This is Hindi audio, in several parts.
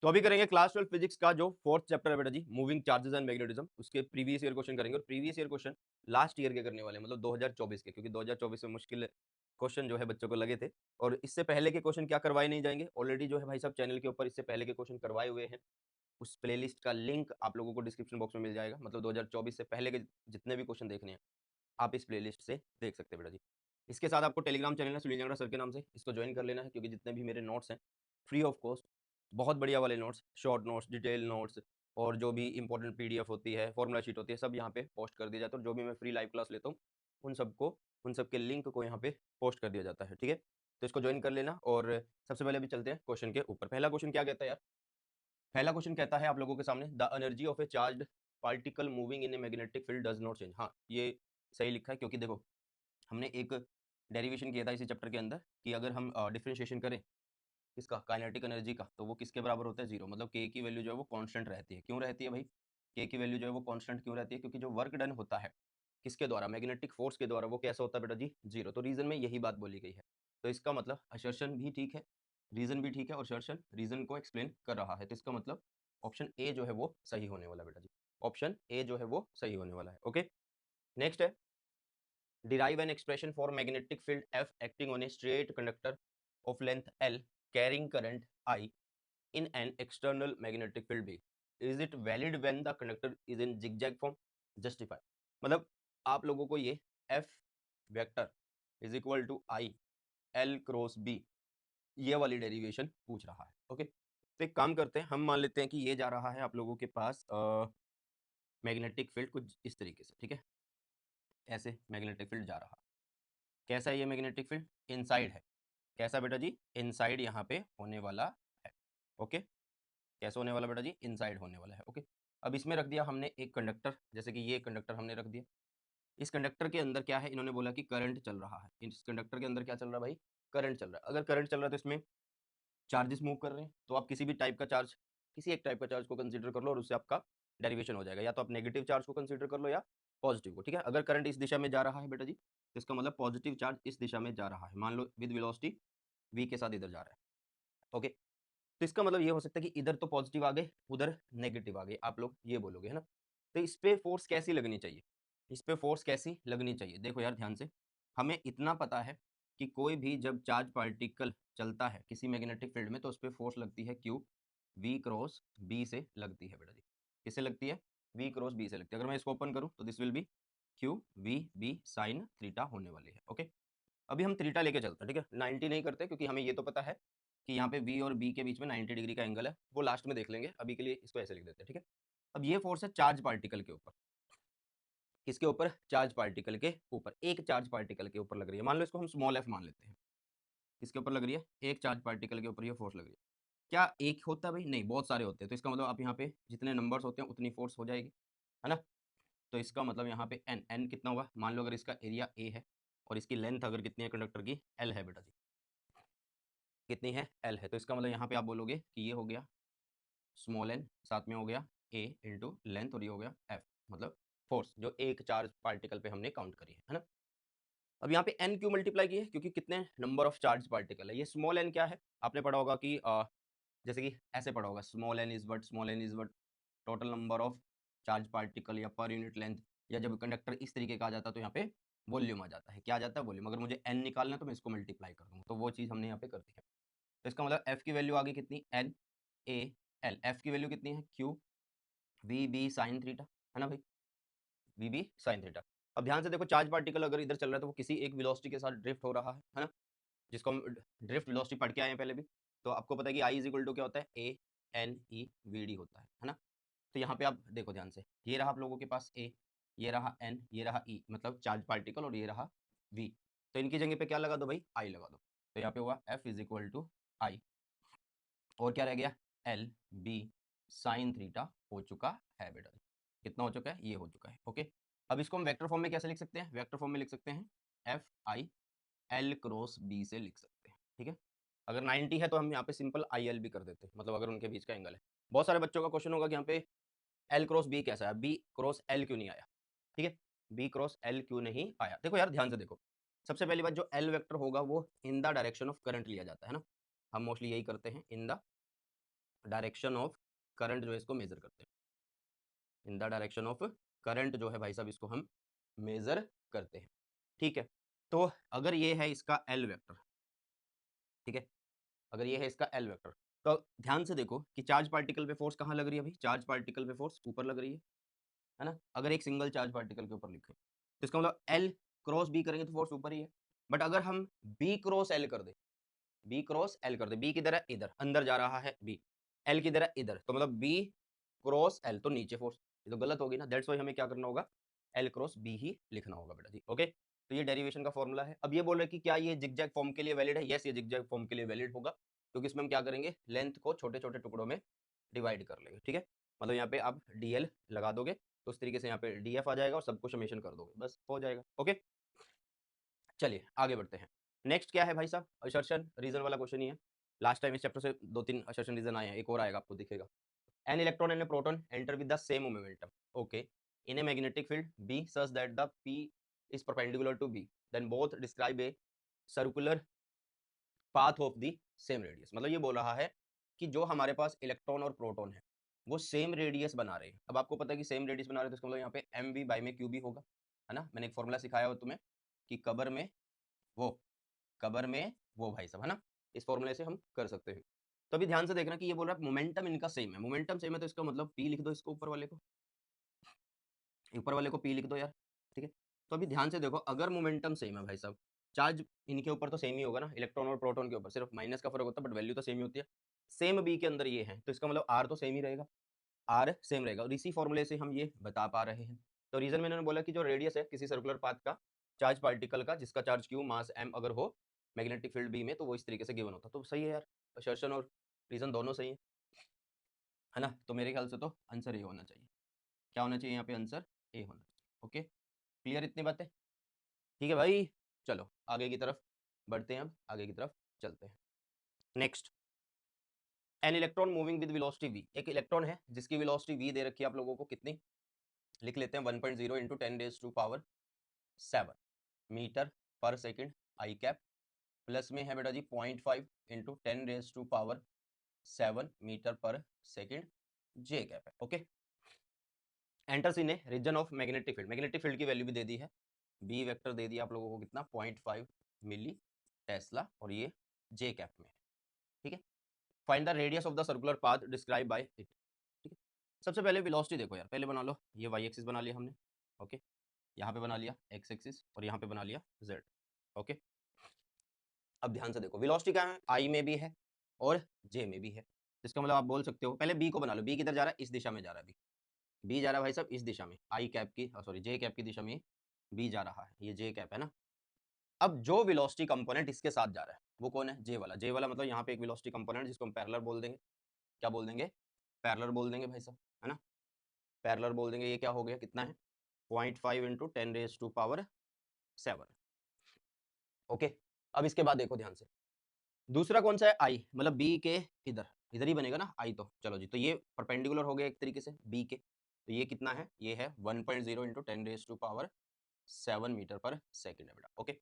तो अभी करेंगे क्लास 12 फिजिक्स का जो फोर्थ चैप्टर है बेटा जी, मूविंग चार्जेस एंड मैग्नेटिज्म, उसके प्रीवियस ईयर क्वेश्चन करेंगे। और previous year question last year के करने वाले हैं, मतलब 2024 के, क्योंकि 2024 में मुश्किल क्वेश्चन जो है बच्चों को लगे थे। और इससे पहले के क्वेश्चन क्या करवाए नहीं जाएंगे, ऑलरेडी जो है भाई साहब चैनल के ऊपर इससे पहले के क्वेश्चन करवाए हुए हैं। उस प्लेलिस्ट का लिंक आप लोगों को डिस्क्रिप्शन बॉक्स में मिल जाएगा। मतलब 2024 से पहले के जितने भी क्वेश्चन देखने हैं आप इस प्लेलिस्ट से देख सकते हैं बेटा जी। इसके साथ आपको टेलीग्राम चैनल है सुनील जांगड़ा सर के नाम से, इसको ज्वाइन कर लेना है, क्योंकि जितने भी मेरे नोट्स हैं फ्री ऑफ कॉस्ट, बहुत बढ़िया वाले notes, short notes, detail notes, और जो भी इंपॉर्टेंट पीडीएफ होती है, फॉर्मूला शीट होती है, सब यहाँ पे पोस्ट कर दिया जाता है। और जो भी मैं फ्री लाइव क्लास लेता हूँ उन सब के लिंक को यहाँ पे पोस्ट कर दिया जाता है, ठीक है। तो इसको ज्वाइन कर लेना। और सबसे पहले अभी चलते हैं क्वेश्चन के ऊपर। पहला क्वेश्चन क्या कहता है यार? पहला क्वेश्चन कहता है आप लोगों के सामने, the energy of A charged particle moving in a magnetic field does not change. हाँ, ये सही लिखा है, क्योंकि देखो हमने एक डेरिवेशन किया था इसी चैप्टर के अंदर कि अगर हम डिफरेंशिएशन करें इसका काइनेटिक एनर्जी का, तो वो किसके बराबर होता है? जीरो। मतलब के की वैल्यू जो है वो कांस्टेंट रहती है। क्यों रहती है भाई? के की वैल्यू जो है वो कांस्टेंट क्यों रहती है? क्योंकि जो वर्क डन होता है किसके द्वारा? मैग्नेटिक फोर्स के द्वारा, वो कैसा होता है बेटा जी? जीरो। तो रीजन में यही बात बोली गई है। तो इसका मतलब असर्शन भी ठीक है, रीजन भी ठीक है, और असर्शन रीजन को एक्सप्लेन कर रहा है। तो इसका मतलब ऑप्शन ए जो है वो सही होने वाला बेटा जी। ऑप्शन ए जो है वो सही होने वाला है। ओके, नेक्स्ट है, derive an expression for magnetic field F acting on a straight conductor of length L carrying current I in an external magnetic field B. Is it valid when the conductor is in zigzag form? Justify. मतलब आप लोगों को ये F vector is equal to I L cross B, ये वाली डेरिवेशन पूछ रहा है। ओके, तो एक काम करते हैं, हम मान लेते हैं कि ये जा रहा है आप लोगों के पास मैग्नेटिक फील्ड कुछ इस तरीके से, ठीक है। ऐसे मैग्नेटिक फील्ड जा रहा, कैसा है ये मैग्नेटिक फील्ड? इनसाइड है। कैसा बेटा जी? इनसाइड यहाँ पे होने वाला है। ओके, कैसे होने वाला बेटा जी? इनसाइड होने वाला है। ओके, अब इसमें रख दिया हमने एक कंडक्टर, जैसे कि ये कंडक्टर हमने रख दिया। इस कंडक्टर के अंदर क्या है? इन्होंने बोला कि करंट चल रहा है। इस कंडक्टर के अंदर क्या चल रहा है भाई? करंट चल रहा है। अगर करंट चल रहा है तो इसमें चार्जेस मूव कर रहे हैं, तो आप किसी भी टाइप का चार्ज, किसी एक टाइप का चार्ज को कंसीडर कर लो और उससे आपका डेरिवेशन हो जाएगा। या तो आप नेगेटिव चार्ज को कंसीडर कर लो या पॉजिटिव को, ठीक है। अगर करंट इस दिशा में जा रहा है बेटा जी, तो इसका मतलब पॉजिटिव चार्ज इस दिशा में जा रहा है, मान लो विद वेलोसिटी v के साथ इधर जा रहा है। ओके, तो इसका मतलब ये हो सकता है कि इधर तो पॉजिटिव आ गए, उधर नेगेटिव आ गए, आप लोग ये बोलोगे, है ना। तो इस पे फोर्स कैसी लगनी चाहिए? इस पे फोर्स कैसी लगनी चाहिए? देखो यार ध्यान से, हमें इतना पता है कि कोई भी जब चार्ज पार्टिकल चलता है किसी मैग्नेटिक फील्ड में, तो उस पर फोर्स लगती है क्यू वी क्रॉस बी से लगती है बेटा जी। किससे लगती है? वी क्रॉस बी से लगती है। अगर मैं इसको ओपन करूं तो this will be Q V B sine theta होने वाली है। ओके, अभी हम थीटा लेके चलते हैं, ठीक है। 90 नहीं करते, क्योंकि हमें ये तो पता है कि यहाँ पे V और B के बीच में 90 डिग्री का एंगल है, वो लास्ट में देख लेंगे, अभी के लिए इसको ऐसे लिख देते हैं, ठीक है। अब ये फोर्स है चार्ज पार्टिकल के ऊपर। किसके ऊपर? चार्ज पार्टिकल के ऊपर। एक चार्ज पार्टिकल के ऊपर लग रही है, मान लो इसको हम स्मॉल f मान लेते हैं। किसके ऊपर लग रही है? एक चार्ज पार्टिकल के ऊपर ये फोर्स लग रही है। क्या एक होता है भाई? नहीं, बहुत सारे होते हैं। तो इसका मतलब आप यहाँ पे जितने नंबर्स होते हैं उतनी फोर्स हो जाएगी, है ना। तो इसका मतलब यहाँ पे n कितना हुआ? मान लो अगर इसका एरिया a है और इसकी लेंथ अगर कितनी है कंडक्टर की? l है बेटा जी। कितनी है? l है। तो इसका मतलब यहाँ पे आप बोलोगे कि ये हो गया स्मॉल n, साथ में हो गया a इंटू लेंथ, और ये हो गया f, मतलब फोर्स जो एक चार्ज पार्टिकल पे हमने काउंट करी है ना। अब यहाँ पे n क्यों मल्टीप्लाई की है? क्योंकि कितने नंबर ऑफ चार्ज पार्टिकल है। ये स्मॉल n क्या है? आपने पढ़ा होगा कि जैसे कि ऐसे पढ़ा होगा, small n is what total number of charge particle या पर यूनिट लेंथ। या जब कंडक्टर इस तरीके का आ जाता है तो यहाँ पे वॉल्यूम आ जाता है। क्या आ जाता है? वॉल्यूम। अगर मुझे n निकालना है तो मैं इसको मल्टीप्लाई कर दूंगा, तो वो चीज़ हमने यहाँ पे कर दी है। तो इसका मतलब f की वैल्यू आ गई कितनी? n a l। f की वैल्यू कितनी है? q v b sine theta, है ना भाई, v b साइन थीटा। अब ध्यान से देखो, चार्ज पार्टिकल अगर इधर चल रहा है तो वो किसी एक वेलोसिटी के साथ ड्रिफ्ट हो रहा है ना, जिसको हम ड्रिफ्ट वेलोसिटी पढ़ के आए हैं पहले भी। तो आपको पता है कि I इज इक्वल टू क्या होता है? a n e v d होता है ना। तो यहाँ पे आप देखो ध्यान से, ये रहा आप लोगों के पास a, ये रहा n, ये रहा e, मतलब चार्ज पार्टिकल, और ये रहा v। तो इनकी जगह पे क्या लगा दो भाई? I लगा दो। तो यहाँ पे हुआ f इज इक्वल टू आई, और क्या रह गया? एल बी साइन थीटा हो चुका है बेटा। कितना हो चुका है? ये हो चुका है। ओके, अब इसको हम वेक्टर फॉर्म में कैसे लिख सकते हैं? वेक्टर फॉर्म में लिख सकते हैं F I L cross B से लिख सकते हैं, ठीक है। अगर 90 है तो हम यहाँ पे सिंपल आई एल भी कर देते हैं, मतलब अगर उनके बीच का एंगल है। बहुत सारे बच्चों का क्वेश्चन होगा कि यहाँ पे एल क्रॉस बी कैसा है, बी क्रॉस एल क्यों नहीं आया, ठीक है। बी क्रॉस एल क्यों नहीं आया? देखो यार ध्यान से देखो, सबसे पहली बात, जो एल वेक्टर होगा वो in the direction of current लिया जाता है ना। हम मोस्टली यही करते हैं, in the direction of current जो है इसको मेजर करते हैं, in the direction of current जो है भाई साहब इसको हम मेजर करते हैं। ठीक है, तो अगर ये है इसका एल वेक्टर, ठीक है, अगर ये है इसका एल वेक्टर, तो ध्यान से देखो कि चार्ज पार्टिकल पे फोर्स कहाँ लग रही है भाई, चार्ज पार्टिकल पे फोर्स ऊपर लग रही है ना। अगर एक सिंगल चार्ज पार्टिकल के ऊपर लिखे तो इसका मतलब एल क्रॉस बी करेंगे तो फोर्स ऊपर ही है। बट अगर हम बी क्रॉस एल कर दे, बी क्रॉस एल कर दे, बी किधर है, इधर अंदर जा रहा है बी, एल किधर है, इधर, तो मतलब बी क्रॉस एल तो नीचे फोर्स, ये तो गलत होगी ना। दैट्स वाई हमें क्या करना होगा, एल क्रॉस बी ही लिखना होगा बेटा जी। ओके, तो ये डेरिवेशन का फॉर्मूला है। अब ये बोल रहे कि क्या ये जिगजैग फॉर्म के लिए वैलिड है, यस ये जिगजैग फॉर्म के लिए वैलिड होगा, क्योंकि इसमें हम क्या करेंगे, लेंथ को छोटे छोटे टुकड़ों में डिवाइड कर लेंगे। ठीक है, मतलब यहाँ पे आप डीएल लगा दोगे तो उस तरीके से यहाँ पे डीएफ आ जाएगा और सबको समेशन कर दोगे, बस हो जाएगा। ओके, चलिए आगे बढ़ते हैं। नेक्स्ट क्या है भाई साहब, असर्शन रीजन वाला क्वेश्चन ही है। लास्ट टाइम इस चैप्टर से 2-3 असर्शन रीजन आए हैं, एक और आएगा आपको दिखेगा। An electron and a proton enter with the same momentum, okay, in a magnetic field B such that the P is perpendicular to B, then both describe a circular path of the same radius. मतलब ये बोल रहा है कि जो हमारे पास इलेक्ट्रॉन और प्रोटॉन है वो सेम रेडियस बना रहे हैं। अब आपको पता है कि सेम रेडियस बना रहे हैं तो इसका मतलब यहाँ पे एम वी बाई में क्यू बी होगा, है ना। मैंने एक फॉर्मूला सिखाया हो तुम्हें कि कबर में वो, कबर में वो भाई साहब, है ना, इस फॉर्मूले से हम कर सकते हैं। तो अभी ध्यान से देखना कि ये बोल रहा है मोमेंटम इनका सेम है, मोमेंटम सेम है तो इसका मतलब पी लिख दो, इसको ऊपर वाले को, ऊपर वाले को पी लिख दो यार। ठीक है, तो अभी ध्यान से देखो, अगर मोमेंटम सेम है भाई साहब, चार्ज इनके ऊपर तो सेम ही होगा ना, इलेक्ट्रॉन और प्रोटॉन के ऊपर सिर्फ माइनस का फर्क होता है, बट वैल्यू तो सेम ही होती है। सेम बी के अंदर ये है तो इसका मतलब आर तो सेम ही रहेगा, आर सेम रहेगा, और इसी फॉर्मूले से हम ये बता पा रहे हैं। तो रीजन में इन्होंने बोला कि जो रेडियस है किसी सर्कुलर पाथ का चार्ज पार्टिकल का जिसका चार्ज क्यू मास एम अगर हो मैग्नेटिक फील्ड बी में, तो वो इस तरीके से गिवन होता। तो सही है यार, असर्शन और रीजन दोनों सही है ना। तो मेरे ख्याल से तो आंसर ए होना चाहिए। क्या होना चाहिए यहाँ पे, आंसर ए होना चाहिए। ओके, क्लियर इतनी बातें, ठीक है भाई। चलो आगे की तरफ बढ़ते हैं, अब आगे की तरफ चलते हैं। Next, an electron moving with velocity v, एक इलेक्ट्रॉन है जिसकी वेलोसिटी v दे रखी है आप लोगों को, कितनी लिख लेते हैं, 1.0 into 10⁻⁷ metre per second I cap, plus में है बेटा जी 0.5 into 10⁻⁷ metre per second J cap है। Okay, enters in a region of magnetic field, magnetic field की वैल्यू भी दे दी है, बी वेक्टर दे दिया आप लोगों को कितना, 0.5 मिली टेस्ला, और ये जे कैप में है। ठीक है, find the radius of the circular path describe by it. ठीक है, सबसे पहले वेलोसिटी देखो यार, पहले बना लो, ये वाई एक्सिस बना लिया हमने, ओके, यहाँ पे बना लिया एक्स एक्सिस और यहाँ पे बना लिया जेड। ओके, अब ध्यान से देखो वेलोसिटी क्या है, आई में भी है और जे में भी है, इसका मतलब आप बोल सकते हो, पहले बी को बना लो, बी किधर जा रहा है, इस दिशा में जा रहा है, बी जा रहा है भाई साहब इस दिशा में, आई कैप की सॉरी जे कैप की दिशा में बी जा रहा है, ये जे कैप है ना। अब जो वेलोसिटी कंपोनेंट इसके साथ जा रहा है वो कौन है, जे वाला, जे वाला मतलब यहाँ पे एक वेलोसिटी कंपोनेंट जिसको हम पैरेलल बोल देंगे, क्या बोल देंगे, पैरेलल बोल देंगे भाई साहब, है ना, पैरेलल बोल देंगे। ये क्या हो गया, कितना है, 0.5 इंटू 10⁻⁷। ओके, अब इसके बाद देखो ध्यान से, दूसरा कौन सा है, आई, मतलब बी के इधर, इधर ही बनेगा ना आई, तो चलो जी, तो ये परपेंडिकुलर हो गया एक तरीके से बी के, तो ये कितना है, ये है 1.0 इंटू 10⁻⁷ मीटर पर सेकेंड है बेटा। ओके,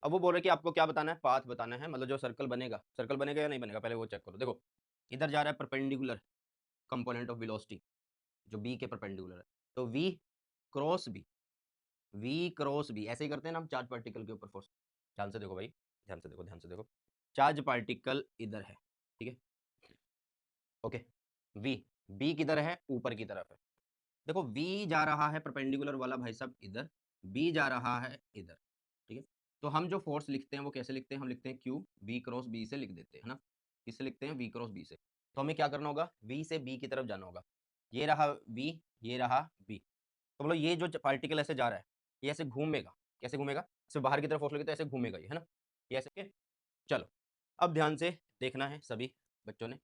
अब वो बोल रहे कि आपको क्या बताना है, पाथ बताना है, मतलब जो सर्कल बनेगा, सर्कल बनेगा या नहीं बनेगा, पहले वो चेक करो। देखो इधर जा रहा है परपेंडिकुलर कंपोनेंट ऑफ वेलोसिटी जो बी के परपेंडिकुलर है, तो V cross B, V cross B ऐसे ही करते हैं ना हम चार्ज पार्टिकल के ऊपर फोर्स। ध्यान से देखो भाई, ध्यान से देखो, ध्यान से देखो, चार्ज पार्टिकल इधर है, ठीक है, ओके, वी, बी किधर है, ऊपर की तरफ है। देखो वी जा रहा है परपेंडिकुलर वाला भाई साहब इधर, बी जा रहा है इधर, ठीक है। तो हम जो फोर्स लिखते हैं वो कैसे लिखते हैं, हम लिखते हैं क्यू बी क्रॉस बी से लिख देते हैं, है ना, किससे लिखते हैं, वी क्रॉस बी से। तो हमें क्या करना होगा, वी से बी की तरफ जाना होगा, ये रहा वी, ये रहा बी, तो मतलब ये जो पार्टिकल ऐसे जा रहा है ये ऐसे घूमेगा, कैसे घूमेगा, सिर्फ बाहर की तरफ फोर्स लगे तो ऐसे घूमेगा ये, है ना, ये ऐसे के। चलो अब ध्यान से देखना है सभी बच्चों ने,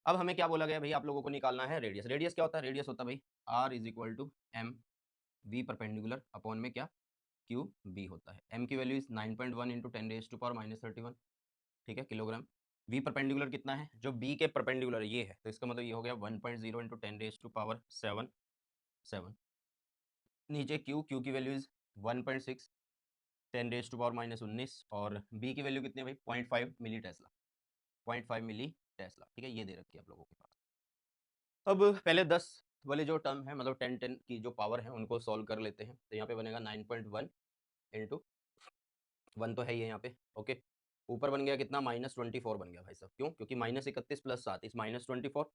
अब हमें क्या बोला गया भाई, आप लोगों को निकालना है रेडियस। रेडियस क्या होता है, रेडियस होता है भाई R is equal to M V perpendicular upon में क्या, क्यू बी होता है। एम की वैल्यू इज 9.1 इंटू 10⁻⁻31, ठीक है, किलोग्राम। वी परपेंडिकुलर कितना है, जो बी के परपेंडिकुलर ये है, तो इसका मतलब ये हो गया 1.0 इंटू 10⁻⁷ नीचे क्यू, क्यू की वैल्यू इज 1.6 10⁻⁻19, और बी की वैल्यू कितनी है भाई 0.5 मिली टेस्ला, 0.5 मिली टेस्ला, ठीक है, ये दे रखी है आप लोगों के पास। अब पहले 10 वाले जो टर्म है मतलब 10 की जो पावर है उनको सॉल्व कर लेते हैं। तो यहाँ पे बनेगा 9.1 इंटू 1 तो है ही है यहाँ पे, ओके। ऊपर बन गया कितना, -24 बन गया भाई साहब। क्यों? क्योंकि -31 + 7 इस -24।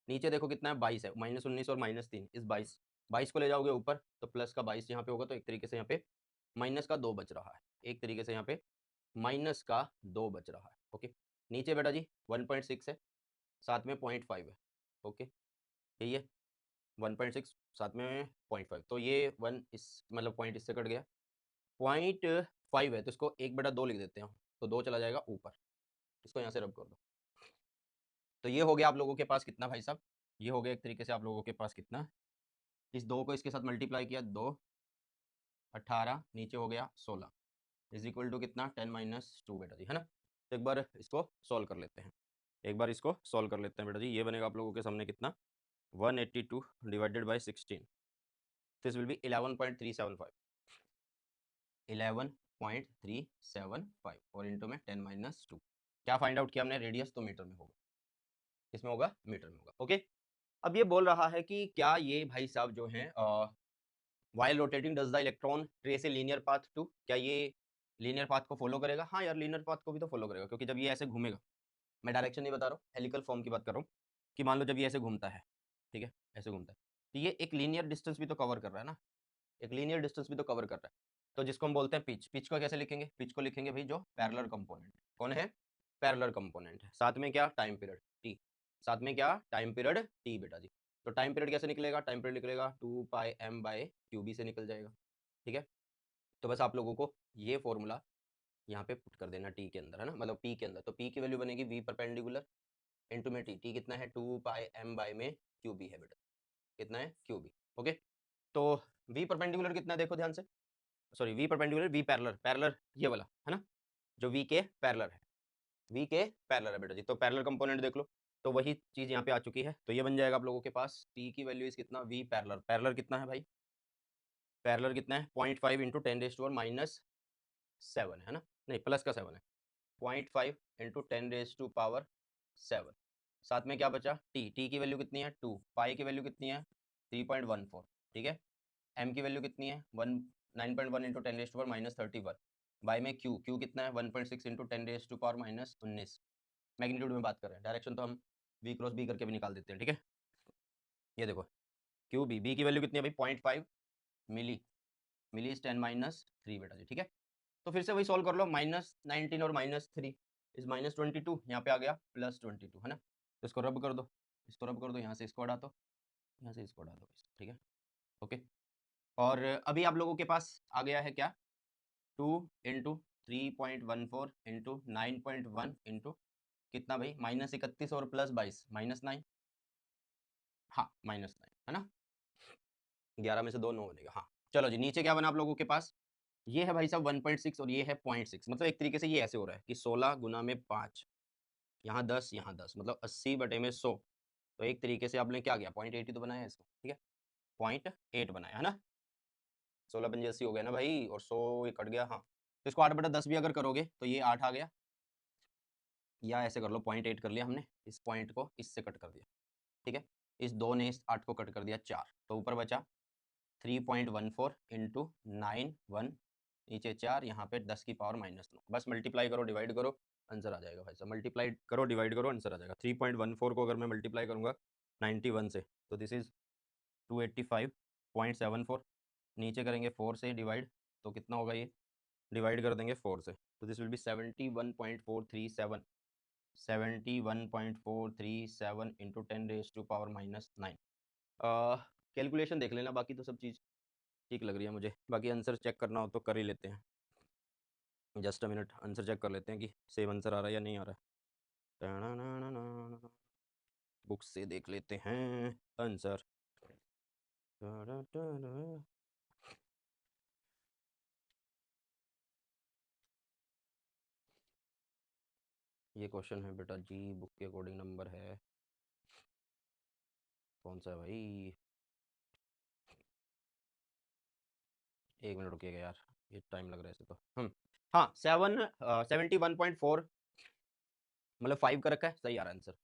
नीचे देखो कितना है, 22 है, -19 और -3 इस 22। 22 को ले जाओगे ऊपर तो प्लस का 22 यहाँ पे होगा, तो एक तरीके से यहाँ पे माइनस का 2 बच रहा है। एक तरीके से यहाँ पे माइनस का 2 बच रहा है, ओके। नीचे बेटा जी 1.6 है, साथ में 0.5 है, ओके। यही है 1.6 साथ में 0.5, तो ये 1 इस मतलब पॉइंट इससे कट गया। 0.5 है तो इसको 1/2 लिख देते हैं, तो 2 चला जाएगा ऊपर, इसको यहाँ से रब कर दो। तो ये हो गया आप लोगों के पास कितना भाई साहब, ये हो गया एक तरीके से आप लोगों के पास कितना, इस 2 को इसके साथ मल्टीप्लाई किया, 2 18 नीचे हो गया 16 इज इक्वल टू कितना 10 - 2 बेटा जी, है ना। तो एक बार इसको सॉल्व कर लेते हैं, एक बार इसको सॉल्व कर लेते हैं बेटा जी। ये बनेगा आप लोगों के सामने कितना, 182 divided by 16, this will B 11.375, 11.375 और इंटू में 10 - 2। क्या फाइंड आउट किया हमने, रेडियस, तो मीटर में होगा, किसमें होगा, मीटर में होगा, ओके। अब ये बोल रहा है कि क्या ये भाई साहब जो हैं while rotating does the electron trace a linear path too, क्या ये लीनियर पाथ को फॉलो करेगा? हाँ यार लीनियर पाथ को भी तो फॉलो करेगा, क्योंकि जब ये ऐसे घूमेगा, मैं डायरेक्शन नहीं बता रहा हूँ, हेलिकल फॉर्म की बात कर रहा हूँ, कि मान लो जब ये ऐसे घूमता है, ठीक है, ऐसे घूमता है, तो ये एक लीनियर डिस्टेंस भी तो कवर कर रहा है ना, एक लीनियर डिस्टेंस भी तो कवर कर रहा है। तो जिसको हम बोलते हैं पिच, पिच को कैसे लिखेंगे, पिच को लिखेंगे भाई जो पैरेलल कंपोनेंट, कौन है, पैरेलल कंपोनेंट है, साथ में क्या, टाइम पीरियड टी, साथ में क्या, टाइम पीरियड टी बेटा जी। तो टाइम पीरियड कैसे निकलेगा, टाइम पीरियड निकलेगा 2πm/qb से निकल जाएगा, ठीक है। तो बस आप लोगों को ये फॉर्मूला यहाँ पे पुट कर देना टी के अंदर, है ना, मतलब पी के अंदर। तो पी की वैल्यू बनेगी v परपेंडिकुलर इंटू में टी, टी कितना है 2πm में qb है बेटा, कितना है qb, ओके। तो v परपेंडिकुलर कितना है देखो ध्यान से, sorry v perpendicular, v parallel, parallel ये वाला है ना, जो v के पैरेलल है, v के पैरेलल है बेटा जी। तो पैरेलल कंपोनेंट देख लो, तो वही चीज यहाँ पे आ चुकी है। तो ये बन जाएगा आप लोगों के पास t की वैल्यू इस कितना, v पैरेलल, पैरेलल कितना है भाई, पैरेलल कितना है 0.5 इंटू 10⁻⁷ है ना, नहीं प्लस का 7 है, 0.5 इंटू 10⁻⁷। साथ में क्या बचा, t, t की वैल्यू कितनी है 2, पाई की वैल्यू कितनी है 3.14, ठीक है। m की वैल्यू कितनी है 9.1 इंटू 10⁻⁻31, बाई में q, q कितना है 1.6 इंटू 10⁻⁻19। मैग्नीट्यूड में बात कर रहे हैं, डायरेक्शन तो हम v क्रॉस b करके भी निकाल देते हैं, ठीक है। ये देखो क्यू बी, बी की वैल्यू कितनी है भाई 0.5 मिली, मिली इज 10 - 3 बेटा जी, ठीक है। तो फिर से वही सॉल्व कर लो, -19 और -3 इज -22, यहाँ पे आ गया +22, है ना। तो इसको रब कर दो, इसको रब कर दो, यहाँ से इसको हटा दो, यहाँ से इसको हटा दो, ठीक है, ओके। और अभी आप लोगों के पास आ गया है क्या, 2 इंटू 3.14 इंटू 9.1 इंटू कितना भाई, -31 और +22 -9, हाँ -9 है ना, 11 में से 2 9 बनेगा, हाँ। चलो जी नीचे क्या बना आप लोगों के पास, ये है भाई साहब 1.6 और ये है 0.6, मतलब एक तरीके से ये ऐसे हो रहा है कि 16 गुना में 5, यहाँ 10 यहाँ 10, मतलब 80/100। तो एक तरीके से आपने क्या किया 0.8 ही तो बनाया है इसको, ठीक है, 0.8 बनाया है ना, 16 × 5 = 80 हो गया ना भाई, और 100 ये कट गया, हाँ। तो इसको 8/10 भी अगर करोगे तो ये 8 आ गया, या ऐसे कर लो 0.8 कर लिया हमने, इस पॉइंट को इससे कट कर दिया, ठीक है। इस 2 ने इस 8 को कट कर दिया 4, तो ऊपर बचा 3.14 इंटू 9 1, नीचे 4, यहाँ पे 10 की पावर -9, बस मल्टीप्लाई करो डिवाइड करो आंसर आ जाएगा भाई साहब, मल्टीप्लाई करो डिवाइड करो आंसर आ जाएगा। 3.14 को अगर मैं मल्टीप्लाई करूँगा 91 से तो दिस इज 285.74, नीचे करेंगे 4 से डिवाइड तो कितना होगा, ये डिवाइड कर देंगे 4 से तो this will B 71.437, 71.437 into 10⁻⁻9। Calculation देख लेना, बाकी तो सब चीज़ ठीक लग रही है मुझे, बाकी आंसर चेक करना हो तो कर ही लेते हैं। Just a minute, answer check कर लेते हैं कि सेम आंसर आ रहा है या नहीं आ रहा है। बुक से देख लेते हैं आंसर। ये क्वेश्चन है बेटा जी, बुक के अकॉर्डिंग नंबर है, कौन सा है भाई, 1 मिनट रुकिएगा यार, ये टाइम लग रहा है इसे तो। हाँ 71.4 मतलब 5 का रखा है, सही आ रहा है आंसर।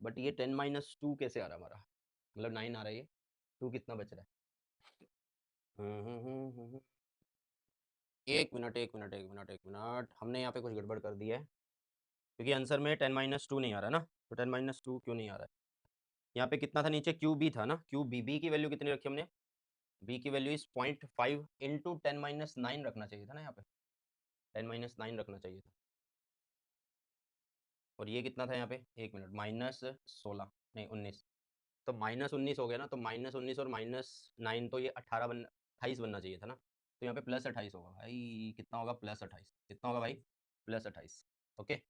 बट ये 10 - 2 कैसे आ रहा हमारा, मतलब 9 आ रहा है, ये 2 कितना बच रहा है? एक मिनट एक मिनट एक मिनट एक मिनट, हमने यहाँ पे कुछ गड़बड़ कर दी है, क्योंकि आंसर में 10 - 2 नहीं आ रहा ना, तो 10 - 2 क्यों नहीं आ रहा है? यहाँ पे कितना था नीचे, क्यू बी था ना, क्यू बी, बी की वैल्यू कितनी रखी हमने? बी की वैल्यू इज 0.5 इंटू 10 - 9 रखना चाहिए था ना, यहाँ पे 10 - 9 रखना चाहिए था। और ये कितना था यहाँ पे, एक मिनट, -16 नहीं 19, तो -19 हो गया ना, तो -19 और -9, तो ये 28 बनना चाहिए था ना, तो यहाँ पे +28 होगा भाई, कितना होगा, +28, कितना होगा भाई, +28। ओके,